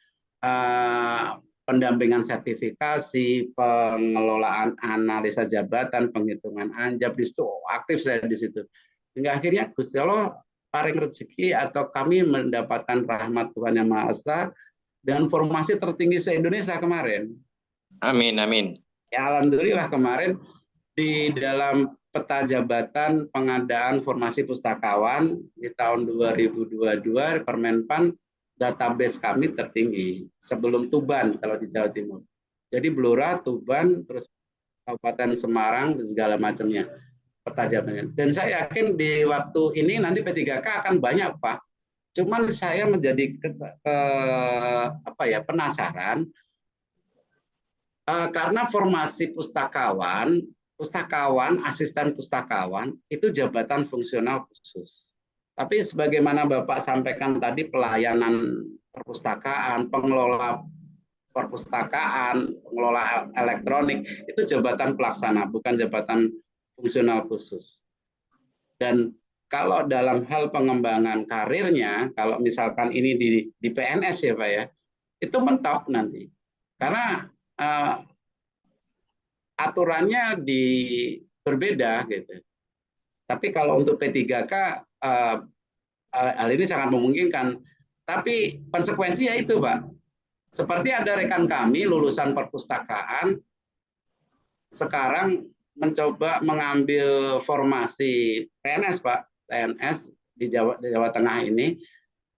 pendampingan sertifikasi, pengelolaan analisa jabatan, penghitungan anjab, di situ aktif saya di situ. Hingga akhirnya Gusti Allah paring rezeki atau kami mendapatkan rahmat Tuhan Yang Maha Esa dan formasi tertinggi se-Indonesia kemarin. Amin, amin. Ya alhamdulillah kemarin di dalam peta jabatan pengadaan formasi pustakawan di tahun 2022 Permenpan, database kami tertinggi sebelum Tuban kalau di Jawa Timur. Jadi Blora, Tuban, terus Kabupaten Semarang, segala macamnya peta jabatannya. Dan saya yakin di waktu ini nanti P3K akan banyak Pak. Cuman saya menjadi penasaran karena formasi pustakawan, asisten pustakawan itu jabatan fungsional khusus. Tapi sebagaimana Bapak sampaikan tadi, pelayanan perpustakaan, pengelola perpustakaan, pengelola elektronik itu jabatan pelaksana, bukan jabatan fungsional khusus. Dan kalau dalam hal pengembangan karirnya, kalau misalkan ini di PNS ya Pak ya, itu mentok nanti. Karena aturannya berbeda gitu. Tapi kalau untuk P3K hal ini sangat memungkinkan. Tapi konsekuensinya itu Pak. Seperti ada rekan kami lulusan perpustakaan sekarang mencoba mengambil formasi PNS Pak, PNS di Jawa Tengah ini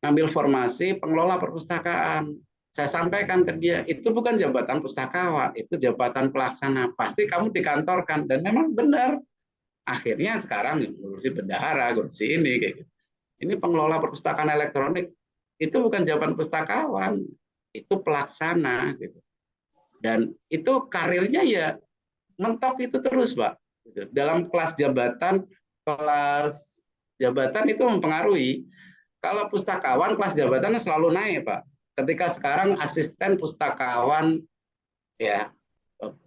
ngambil formasi pengelola perpustakaan. Saya sampaikan ke dia, itu bukan jabatan pustakawan, itu jabatan pelaksana. Pasti kamu dikantorkan, dan memang benar. Akhirnya sekarang ngurusi bendahara, ngurusi ini kayak gitu. Ini pengelola perpustakaan elektronik, itu bukan jabatan pustakawan, itu pelaksana gitu. Dan itu karirnya ya mentok itu terus, Pak. Dalam kelas jabatan itu mempengaruhi. Kalau pustakawan kelas jabatannya selalu naik, Pak. Ketika sekarang asisten pustakawan, ya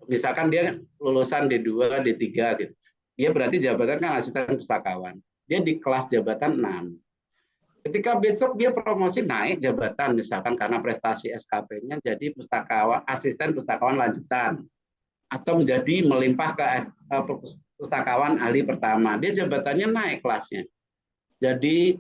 misalkan dia lulusan D2, D3 gitu, dia berarti jabatan kan asisten pustakawan. Dia di kelas jabatan 6. Ketika besok dia promosi naik jabatan, misalkan karena prestasi SKP-nya jadi asisten pustakawan lanjutan, atau menjadi melimpah ke pustakawan ahli pertama, dia jabatannya naik kelasnya. Jadi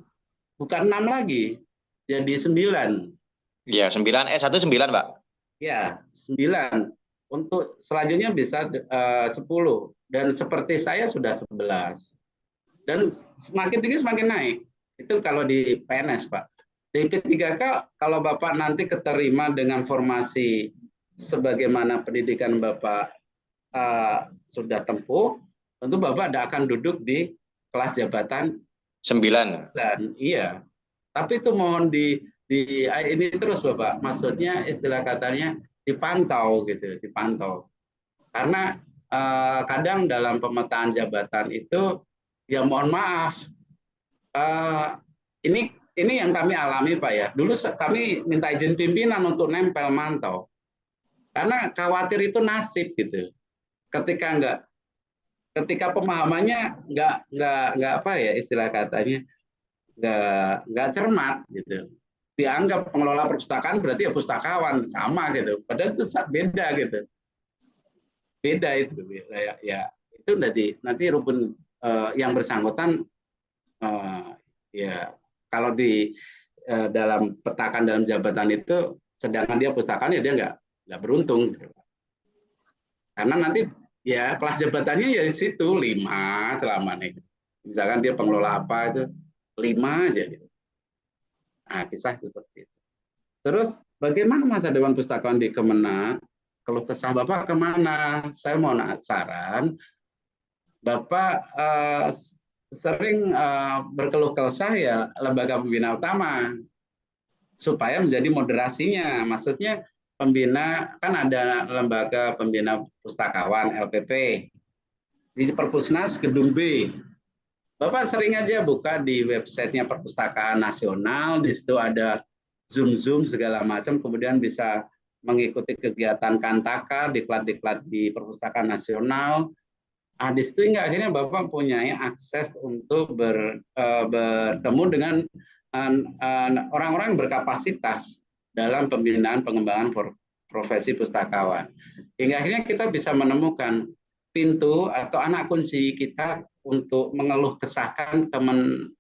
bukan 6 lagi, jadi 9. Ya, 9, S1 9, Pak. Ya, 9. Untuk selanjutnya bisa 10. Dan seperti saya sudah 11. Dan semakin tinggi semakin naik. Itu kalau di PNS, Pak. Di P3K, kalau Bapak nanti keterima dengan formasi sebagaimana pendidikan Bapak sudah tempuh, tentu Bapak tidak akan duduk di kelas jabatan 9. Dan iya. Tapi itu mohon ini terus Bapak, maksudnya istilah katanya dipantau gitu, dipantau. Karena kadang dalam pemetaan jabatan itu ya mohon maaf, ini yang kami alami Pak ya. Dulu kami minta izin pimpinan untuk nempel mantau, karena khawatir itu nasib gitu. Ketika ketika pemahamannya nggak apa ya istilah katanya nggak cermat gitu. Dianggap pengelola perpustakaan berarti ya pustakawan sama gitu. Padahal itu beda gitu. Beda itu ya itu nanti rukun yang bersangkutan ya kalau di dalam petakan dalam jabatan itu sedangkan dia pustakawan ya dia nggak beruntung gitu. Karena nanti ya kelas jabatannya ya di situ 5 selama ini. Misalkan dia pengelola apa itu 5 aja gitu. Nah, kisah seperti itu. Terus bagaimana masa depan pustakawan di Kemenak? Keluh kesah Bapak kemana? Saya mau saran. Bapak sering berkeluh kesah ya lembaga pembina utama supaya menjadi moderasinya. Maksudnya pembina kan ada lembaga pembina pustakawan LPP di Perpusnas Gedung B. Bapak sering aja buka di websitenya Perpustakaan Nasional, di situ ada Zoom segala macam, kemudian bisa mengikuti kegiatan Kantaka, diklat-diklat di Perpustakaan Nasional. Nah, di situ hingga akhirnya Bapak punya akses untuk bertemu dengan orang-orang berkapasitas dalam pembinaan pengembangan profesi pustakawan. Hingga akhirnya kita bisa menemukan pintu atau anak kunci kita untuk mengeluh kesahkan teman-teman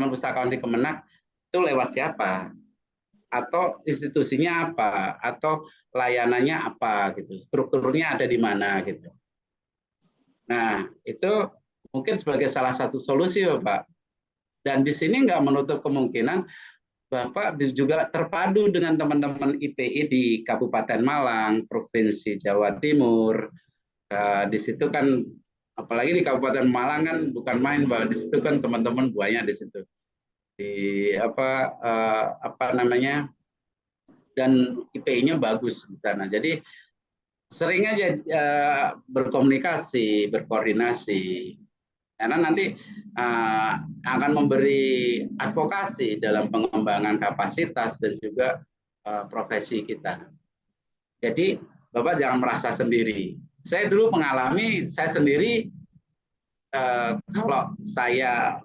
pustakawan di Kemenak itu lewat siapa, atau institusinya apa, atau layanannya apa gitu, strukturnya ada di mana gitu. Nah, itu mungkin sebagai salah satu solusi, Bapak. Dan di sini nggak menutup kemungkinan Bapak juga terpadu dengan teman-teman IPI di Kabupaten Malang, Provinsi Jawa Timur. Di situ kan, apalagi di Kabupaten Malang kan bukan main, Pak. Di situ kan teman-teman banyak di situ. Di apa namanya? Dan IPI-nya bagus di sana. Jadi sering aja berkomunikasi, berkoordinasi, karena nanti akan memberi advokasi dalam pengembangan kapasitas dan juga profesi kita. Jadi Bapak jangan merasa sendiri. Saya dulu mengalami, saya sendiri kalau saya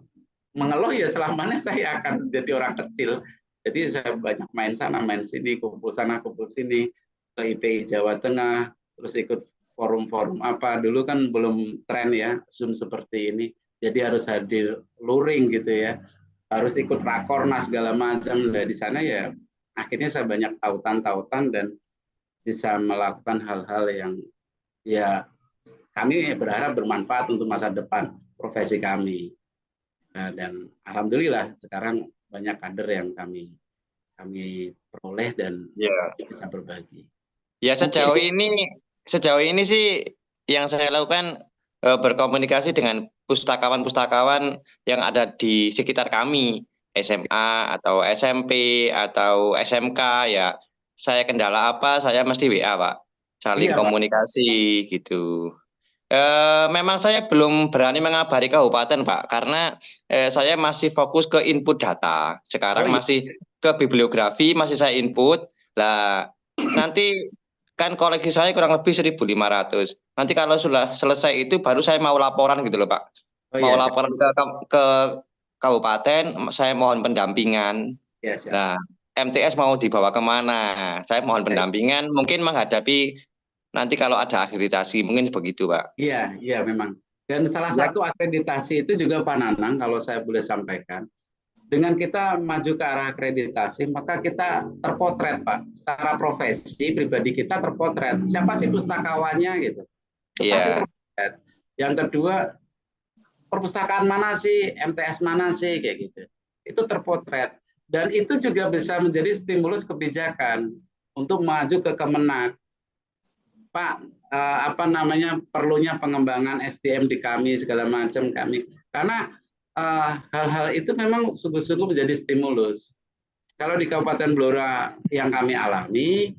mengeluh ya selamanya saya akan jadi orang kecil. Jadi saya banyak main sana, main sini, kumpul sana, kumpul sini, ke IPI Jawa Tengah, terus ikut forum-forum apa. Dulu kan belum tren ya, Zoom seperti ini. Jadi harus hadir luring gitu ya. Harus ikut rakornas segala macam. Nah, di sana ya akhirnya saya banyak tautan-tautan dan bisa melakukan hal-hal yang ya kami berharap bermanfaat untuk masa depan profesi kami. Dan alhamdulillah sekarang banyak kader yang kami peroleh dan bisa berbagi. Ya sejauh ini sih yang saya lakukan berkomunikasi dengan pustakawan-pustakawan yang ada di sekitar kami, SMA atau SMP atau SMK ya. Saya kendala apa saya mesti WA, Pak. Saling komunikasi gitu. Memang saya belum berani mengabari kabupaten, Pak, karena saya masih fokus ke input data. Sekarang masih ke bibliografi, masih saya input. Lah, nanti kan koleksi saya kurang lebih 1.500. Nanti kalau sudah selesai itu baru saya mau laporan gitu loh, Pak. Mau laporan ke kabupaten, saya mohon pendampingan. Nah, MTS mau dibawa kemana? Saya mohon pendampingan, mungkin menghadapi nanti kalau ada akreditasi, mungkin begitu, Pak. Iya memang. Dan salah satu akreditasi itu juga Pak Nanang, kalau saya boleh sampaikan, dengan kita maju ke arah akreditasi, maka kita terpotret, Pak. Secara profesi, pribadi kita terpotret. Siapa sih pustakawannya gitu. Pasti terpotret. Yang kedua, perpustakaan mana sih, MTS mana sih, kayak gitu. Itu terpotret. Dan itu juga bisa menjadi stimulus kebijakan untuk maju ke Kemenak. Pak, apa namanya, perlunya pengembangan SDM di kami segala macam kami, karena hal-hal itu memang sungguh-sungguh menjadi stimulus. Kalau di Kabupaten Blora yang kami alami,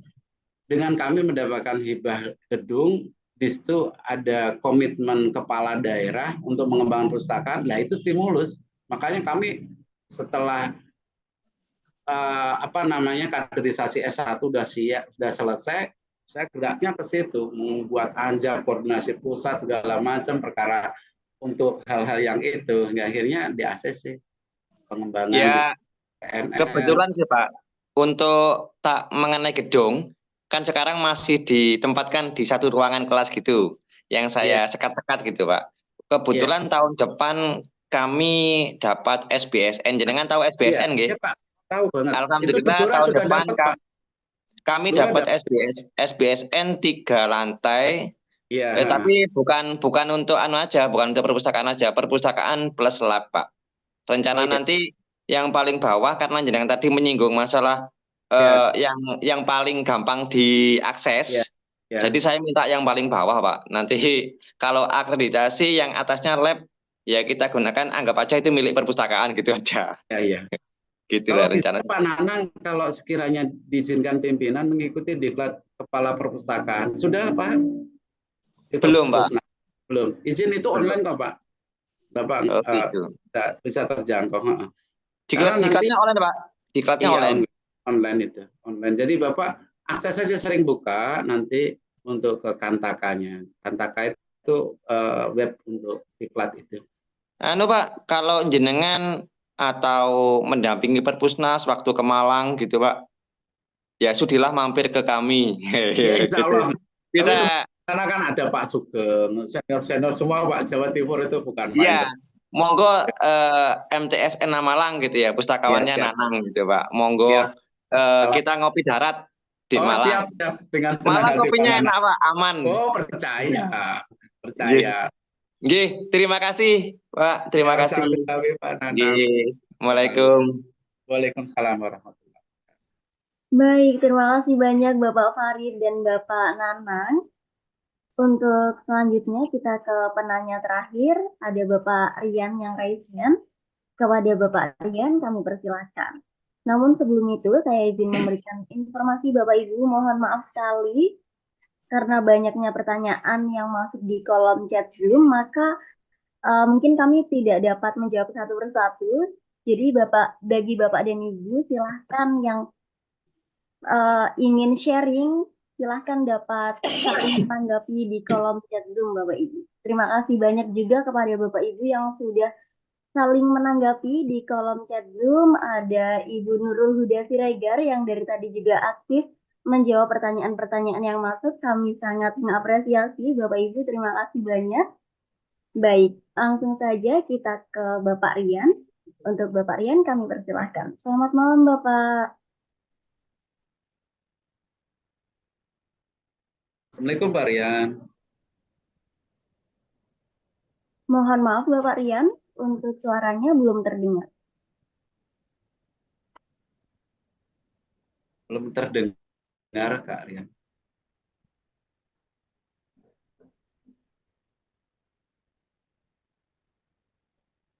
dengan kami mendapatkan hibah gedung, di situ ada komitmen kepala daerah untuk mengembangkan perpustakaan, nah itu stimulus. Makanya kami setelah apa namanya kaderisasi S1 sudah selesai, saya geraknya ke situ, membuat anja, koordinasi pusat segala macam perkara untuk hal-hal yang itu. Hingga akhirnya di ACC pengembangan di Ya, PNS. kebetulan sih Pak, untuk tak mengenai gedung, kan sekarang masih ditempatkan di satu ruangan kelas gitu, yang Iya, saya sekat-sekat gitu Pak. iya, Kebetulan tahun depan kami dapat SBSN, jenengan tahu iya, SBSN iya nggih? Pak, tahu banget. Itu di Alhamdulillah Blora tahun sudah depan dapat Pak. kami Blora dapat dapat. SBSN 3 lantai, Iya, tapi bukan untuk anu aja, bukan untuk perpustakaan aja, perpustakaan plus lab Pak. oh Rencana iya, nanti yang paling bawah karena jenengan tadi menyinggung masalah iya, yang paling gampang iya, diakses. iya, Jadi saya minta yang paling bawah Pak. Nanti kalau akreditasi yang atasnya lab ya kita gunakan, anggap aja itu milik perpustakaan gitu aja. iya, iya. Kalau Gitulah bisa rencana. Pak Nanang, kalau sekiranya diizinkan pimpinan mengikuti diklat kepala perpustakaan, sudah Pak? Di Belum Pak. Perpusnas belum. Izin itu Belum. online kok Pak. Bapak Oh gitu. bisa terjangkau. Karena nanti Diklatnya online Pak. Diklatnya iya online. online itu online. Jadi Bapak akses saja, sering buka nanti untuk ke Kantakanya. Kantaka itu web untuk diklat itu. Anu Pak, kalau jenengan atau mendampingi Perpusnas waktu ke Malang gitu Pak, ya sudilah mampir ke kami. Ya insya Gitu. Allah. Tapi itu Kita karena kan ada Pak Sugeng, senior-senior semua Pak, Jawa Timur itu bukan main. ya monggo MTSN Malang gitu ya, Iya, pustakawannya siap. Nanang gitu Pak. Siap. Monggo kita ngopi darat di Oh, Malang. siap, siap. Dengan senang Malang hati Pak kopinya Nana. enak Pak, aman. Oh, percaya. Nggih. Percaya. Nggih, terima kasih Pak, terima Ya, kasih. sampai Pak Nana. Nggih. Assalamualaikum. Waalaikumsalam warahmatullahi wabarakatuh. Baik, terima kasih banyak Bapak Farid dan Bapak Nanang. Untuk selanjutnya kita ke penanya terakhir, ada Bapak Rian yang raise hand. Kepada Bapak Rian kami persilahkan. Namun sebelum itu saya izin memberikan informasi Bapak Ibu, mohon maaf sekali karena banyaknya pertanyaan yang masuk di kolom chat Zoom, maka mungkin kami tidak dapat menjawab satu persatu. Jadi bagi Bapak dan Ibu silahkan yang ingin sharing, silahkan dapat saling tanggapi di kolom chat Zoom Bapak Ibu. Terima kasih banyak juga kepada Bapak Ibu yang sudah saling menanggapi di kolom chat Zoom. Ada Ibu Nurul Huda Siregar yang dari tadi juga aktif menjawab pertanyaan-pertanyaan yang masuk. Kami sangat mengapresiasi Bapak Ibu, terima kasih banyak. Baik, langsung saja kita ke Bapak Rian. Untuk Bapak Rian kami persilahkan. Selamat malam Bapak. Assalamualaikum Pak Rian. Mohon maaf Bapak Rian, untuk suaranya belum terdengar. Belum terdengar Kak Rian.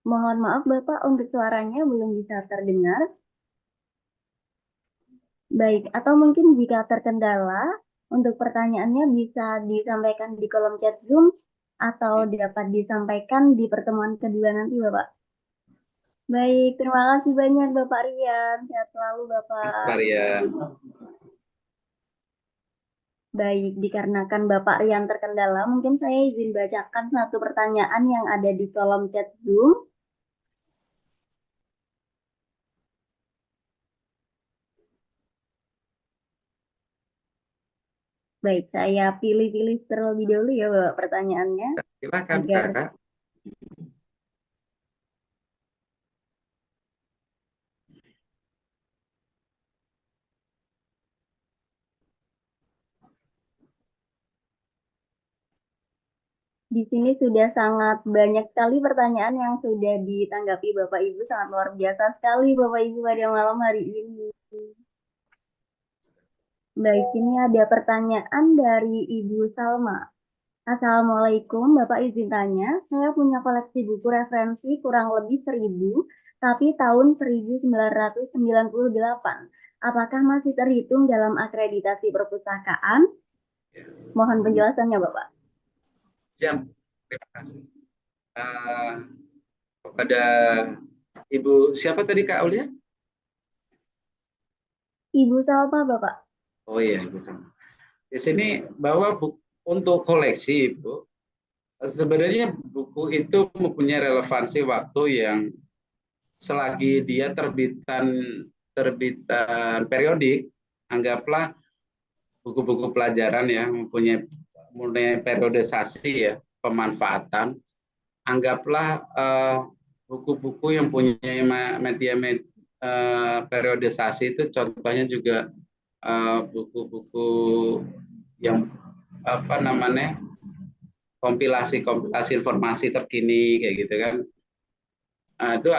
Mohon maaf Bapak, untuk suaranya belum bisa terdengar. Baik, atau mungkin jika terkendala, untuk pertanyaannya bisa disampaikan di kolom chat Zoom atau dapat disampaikan di pertemuan kedua nanti Bapak. Baik, terima kasih banyak Bapak Rian. Sehat selalu Bapak. Pak Rian. Baik, dikarenakan Bapak Rian terkendala, mungkin saya izin bacakan satu pertanyaan yang ada di kolom chat Zoom. Baik, saya pilih-pilih terlebih dahulu ya Bapak pertanyaannya. Silakan Agar Kakak. di sini sudah sangat banyak sekali pertanyaan yang sudah ditanggapi Bapak Ibu, sangat luar biasa sekali Bapak Ibu pada malam hari ini. Baik, ini ada pertanyaan dari Ibu Salma. Assalamualaikum, Bapak izin tanya, saya punya koleksi buku referensi kurang lebih 1000, tapi tahun 1998. Apakah masih terhitung dalam akreditasi perpustakaan? Mohon penjelasannya, Bapak. Siap, terima kasih. Kepada Ibu siapa tadi Kak Aulia? Ibu Salma, Bapak. Oh iya, Ibu Salma. di sini bahwa untuk koleksi, Bu, sebenarnya buku itu mempunyai relevansi waktu yang selagi dia terbitan periodik, anggaplah buku-buku pelajaran ya mempunyai periodisasi ya pemanfaatan, anggaplah buku-buku yang punya media periodisasi itu contohnya juga buku-buku yang apa namanya kompilasi informasi terkini kayak gitu kan. Itu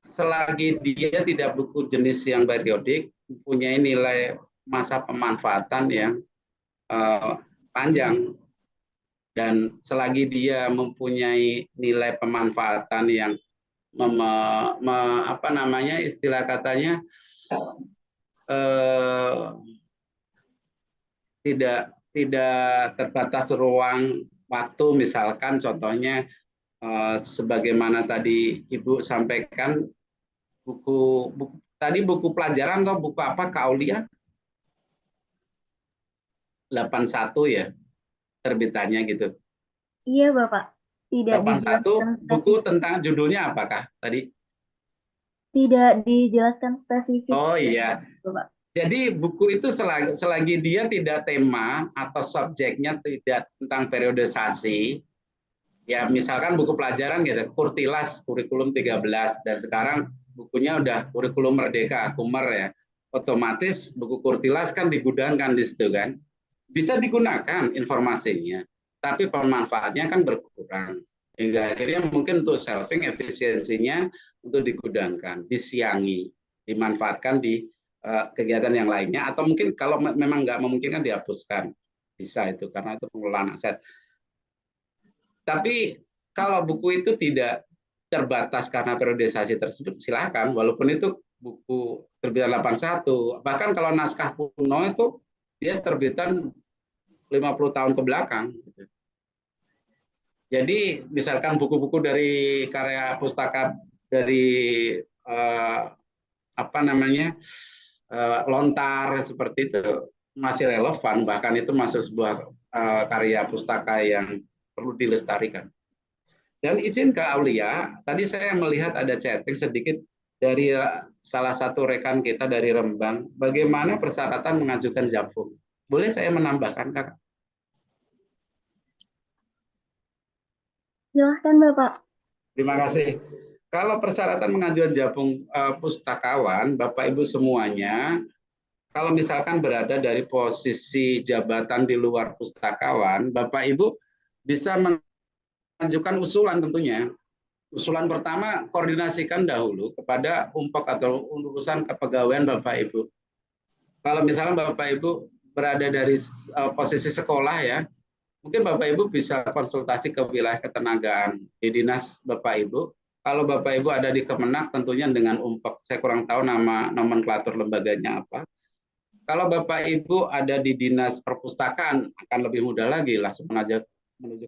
selagi dia tidak buku jenis yang periodik, mempunyai nilai masa pemanfaatan yang panjang, dan selagi dia mempunyai nilai pemanfaatan yang apa namanya istilah katanya tidak terbatas ruang waktu, misalkan contohnya sebagaimana tadi Ibu sampaikan buku pelajaran atau buku apa Kak Aulia 81 ya terbitannya gitu. Iya Bapak, tidak 81 dijelaskan buku tentang judulnya apakah tadi? Tidak dijelaskan spesifik. Oh iya. Bapak. Jadi buku itu selagi dia tidak tema atau subjeknya tidak tentang periodisasi, ya misalkan buku pelajaran gitu, Kurtilas kurikulum 13 dan sekarang bukunya udah kurikulum Merdeka, Kumer ya. Otomatis buku Kurtilas kan digudangkan di situ kan. Bisa digunakan informasinya, tapi pemanfaatnya kan berkurang. Hingga akhirnya mungkin untuk shelving efisiensinya untuk digudangkan, disiangi, dimanfaatkan di kegiatan yang lainnya, atau mungkin kalau memang nggak memungkinkan dihapuskan. Bisa itu, karena itu pengelolaan aset. Tapi kalau buku itu tidak terbatas karena periodisasi tersebut, silakan, walaupun itu buku terbitan 81. Bahkan kalau naskah kuno itu dia terbitan 50 tahun ke belakang. Jadi misalkan buku-buku dari karya pustaka dari apa namanya Lontar seperti itu masih relevan, bahkan itu masuk sebuah karya pustaka yang perlu dilestarikan. Dan izin Kak Aulia, tadi saya melihat ada chatting sedikit dari salah satu rekan kita dari Rembang, bagaimana persyaratan mengajukan Japfung. Boleh saya menambahkan, Kak? Silahkan Bapak. Terima kasih. Kalau persyaratan mengajukan Japfung pustakawan, Bapak Ibu semuanya, kalau misalkan berada dari posisi jabatan di luar pustakawan, Bapak Ibu bisa mengajukan usulan tentunya. Usulan pertama, koordinasikan dahulu kepada UMPOK atau urusan kepegawaian Bapak Ibu. Kalau misalnya Bapak Ibu berada dari posisi sekolah ya, mungkin Bapak Ibu bisa konsultasi ke wilayah ketenagaan di dinas Bapak Ibu. Kalau Bapak Ibu ada di Kemenak tentunya dengan UMPOK, saya kurang tahu nama nomenklatur lembaganya apa. Kalau Bapak Ibu ada di dinas perpustakaan akan lebih mudah lagi, langsung menuju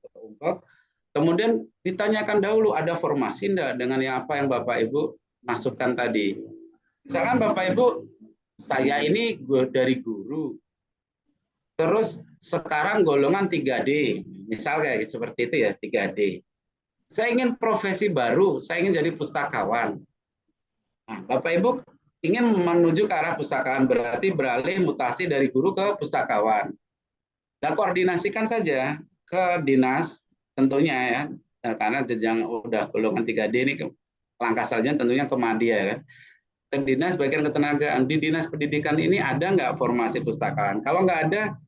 ke UMPOK. Kemudian ditanyakan dahulu ada formasi enggak dengan apa yang Bapak Ibu maksudkan tadi. Misalkan Bapak Ibu, saya ini dari guru, terus sekarang golongan 3D, misal kayak seperti itu ya, 3D. Saya ingin profesi baru, saya ingin jadi pustakawan. Nah, Bapak Ibu ingin menuju ke arah pustakawan, berarti beralih mutasi dari guru ke pustakawan. Nah, koordinasikan saja ke dinas tentunya ya, karena jenjang udah golongan 3D ini langkah selanjutnya tentunya ke Madya ya. Ke dinas bagian ketenagaan, di dinas pendidikan ini ada nggak formasi pustakawan? Kalau nggak ada,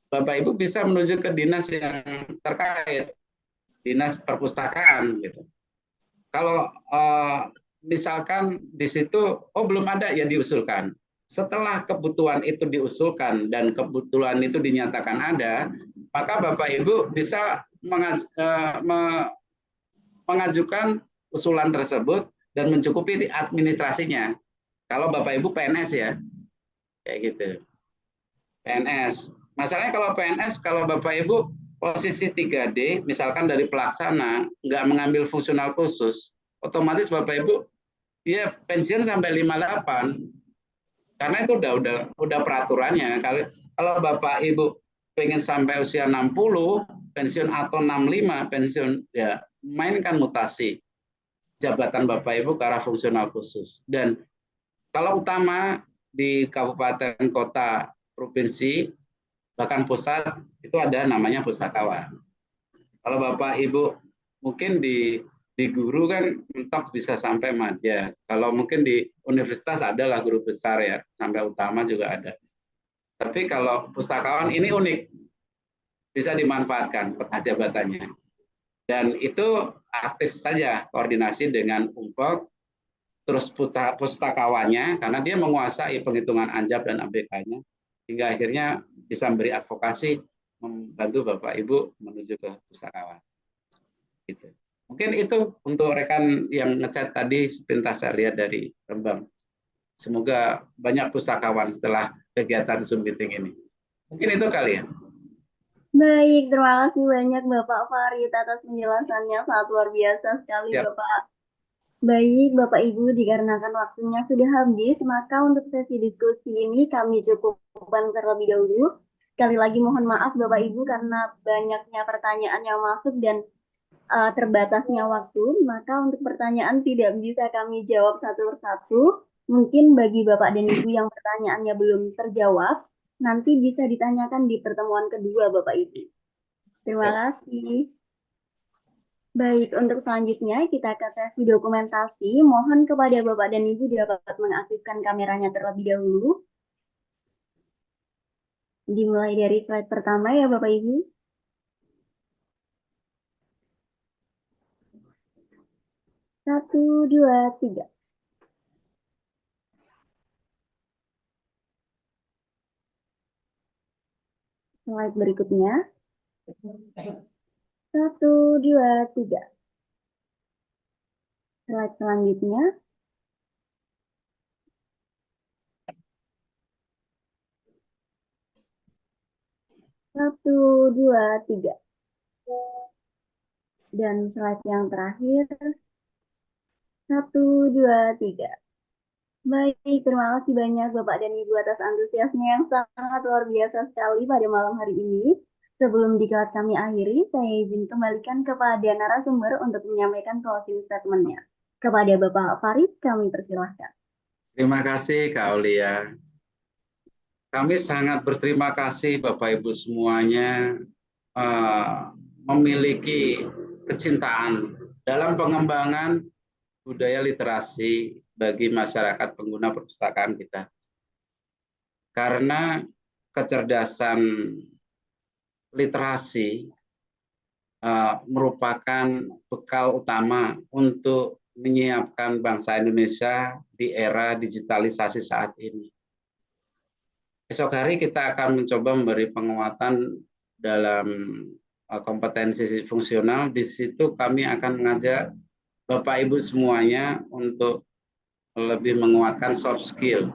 Bapak Ibu bisa menuju ke dinas yang terkait, dinas perpustakaan gitu. Kalau misalkan di situ belum ada, ya diusulkan. Setelah kebutuhan itu diusulkan dan kebutuhan itu dinyatakan ada, maka Bapak Ibu bisa mengajukan usulan tersebut dan mencukupi administrasinya. Kalau Bapak Ibu PNS ya, kayak gitu. PNS. Masalahnya kalau PNS, kalau Bapak Ibu posisi 3D, misalkan dari pelaksana, nggak mengambil fungsional khusus, otomatis Bapak Ibu dia pensiun sampai 58. Karena itu udah peraturannya. Kalau Bapak Ibu pengen sampai usia 60 pensiun atau 65 pensiun, ya mainkan mutasi jabatan Bapak Ibu ke arah fungsional khusus. Dan kalau utama di kabupaten, kota, provinsi, bahkan pusat, itu ada namanya pustakawan. Kalau Bapak Ibu mungkin di guru kan mentok bisa sampai madya. Kalau mungkin di universitas adalah guru besar ya, sampai utama juga ada. Tapi kalau pustakawan ini unik, bisa dimanfaatkan peta jabatannya. Dan itu aktif saja koordinasi dengan UMPOK, terus pustakawannya, karena dia menguasai penghitungan ANJAP dan ABK-nya, hingga akhirnya bisa memberi advokasi, membantu Bapak Ibu menuju ke pustakawan. Gitu. Mungkin itu untuk rekan yang ngechat tadi, sepintas saya lihat dari Rembang. Semoga banyak pustakawan setelah kegiatan Zoom meeting ini. Mungkin itu kali ya. Baik, terima kasih banyak Bapak Farid atas penjelasannya, sangat luar biasa sekali Siap. Bapak. Baik, Bapak Ibu, dikarenakan waktunya sudah habis, maka untuk sesi diskusi ini kami cukupkan terlebih dahulu. Sekali lagi mohon maaf Bapak Ibu karena banyaknya pertanyaan yang masuk dan terbatasnya waktu, maka untuk pertanyaan tidak bisa kami jawab satu persatu. Mungkin bagi Bapak dan Ibu yang pertanyaannya belum terjawab, nanti bisa ditanyakan di pertemuan kedua Bapak Ibu. Terima kasih. Baik, untuk selanjutnya kita ke sesi dokumentasi. Mohon kepada Bapak dan Ibu dapat mengaktifkan kameranya terlebih dahulu. Dimulai dari slide pertama ya Bapak Ibu. Satu, dua, tiga. Slide berikutnya. Satu, dua, tiga. Slide selanjutnya. Satu, dua, tiga. Dan slide yang terakhir. Satu, dua, tiga. Baik, terima kasih banyak Bapak dan Ibu atas antusiasnya yang sangat luar biasa sekali pada malam hari ini. Sebelum diklat kami akhiri, saya izin kembalikan kepada narasumber untuk menyampaikan closing statement-nya. Kepada Bapak Farid, kami persilahkan. Terima kasih Kak Aulia. Kami sangat berterima kasih Bapak Ibu semuanya memiliki kecintaan dalam pengembangan budaya literasi bagi masyarakat pengguna perpustakaan kita. Karena kecerdasan literasi merupakan bekal utama untuk menyiapkan bangsa Indonesia di era digitalisasi saat ini. Esok hari kita akan mencoba memberi penguatan dalam kompetensi fungsional. Di situ kami akan mengajak Bapak Ibu semuanya untuk lebih menguatkan soft skill.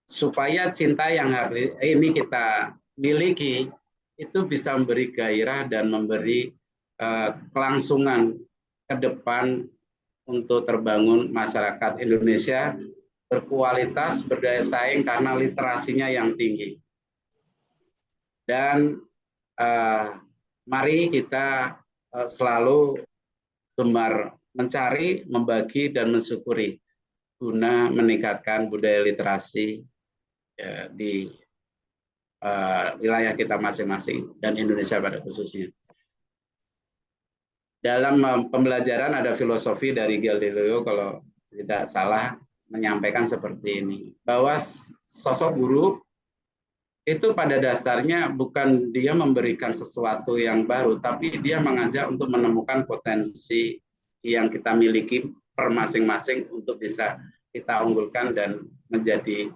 Supaya cinta yang hari ini kita miliki itu bisa memberi gairah dan memberi kelangsungan ke depan untuk terbangun masyarakat Indonesia berkualitas, berdaya saing karena literasinya yang tinggi. Dan mari kita selalu gemar mencari, membagi, dan mensyukuri guna meningkatkan budaya literasi di wilayah kita masing-masing dan Indonesia pada khususnya. Dalam pembelajaran ada filosofi dari Galileo kalau tidak salah menyampaikan seperti ini, bahwa sosok guru itu pada dasarnya bukan dia memberikan sesuatu yang baru, tapi dia mengajak untuk menemukan potensi yang kita miliki per masing-masing untuk bisa kita unggulkan dan menjadi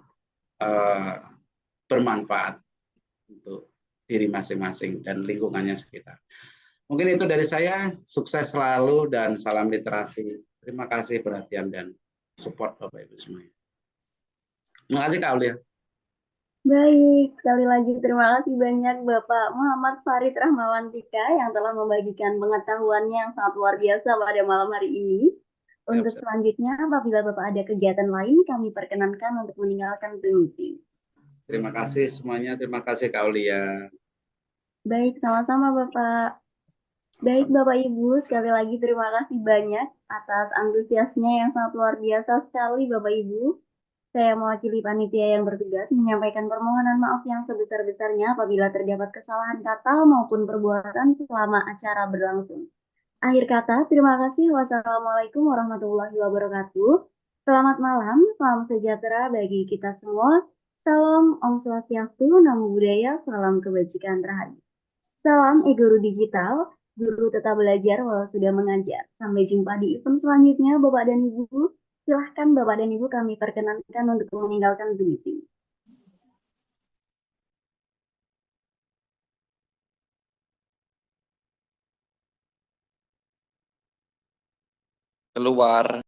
bermanfaat untuk diri masing-masing dan lingkungannya sekitar. Mungkin itu dari saya, sukses selalu dan salam literasi. Terima kasih perhatian dan support Bapak Ibu semuanya. Terima kasih Kak Aulia. Baik, sekali lagi terima kasih banyak Bapak Muhammad Farid Rahmawantika yang telah membagikan pengetahuannya yang sangat luar biasa pada malam hari ini. Untuk selanjutnya, apabila Bapak ada kegiatan lain, kami perkenankan untuk meninggalkan meeting. Terima kasih semuanya. Terima kasih Kak Aulia. Baik, sama-sama Bapak. Baik Bapak Ibu, sekali lagi terima kasih banyak atas antusiasnya yang sangat luar biasa sekali Bapak Ibu. Saya mewakili panitia yang bertugas menyampaikan permohonan maaf yang sebesar-besarnya apabila terdapat kesalahan kata maupun perbuatan selama acara berlangsung. Akhir kata, terima kasih. Wassalamualaikum warahmatullahi wabarakatuh. Selamat malam, salam sejahtera bagi kita semua. Salam Om Swastiastu, Namo Buddhaya, salam kebajikan rahayu. Salam e-guru digital, guru tetap belajar walau sudah mengajar. Sampai jumpa di event selanjutnya, Bapak dan Ibu. Silahkan Bapak dan Ibu kami perkenankan untuk meninggalkan Zoom meeting. Keluar.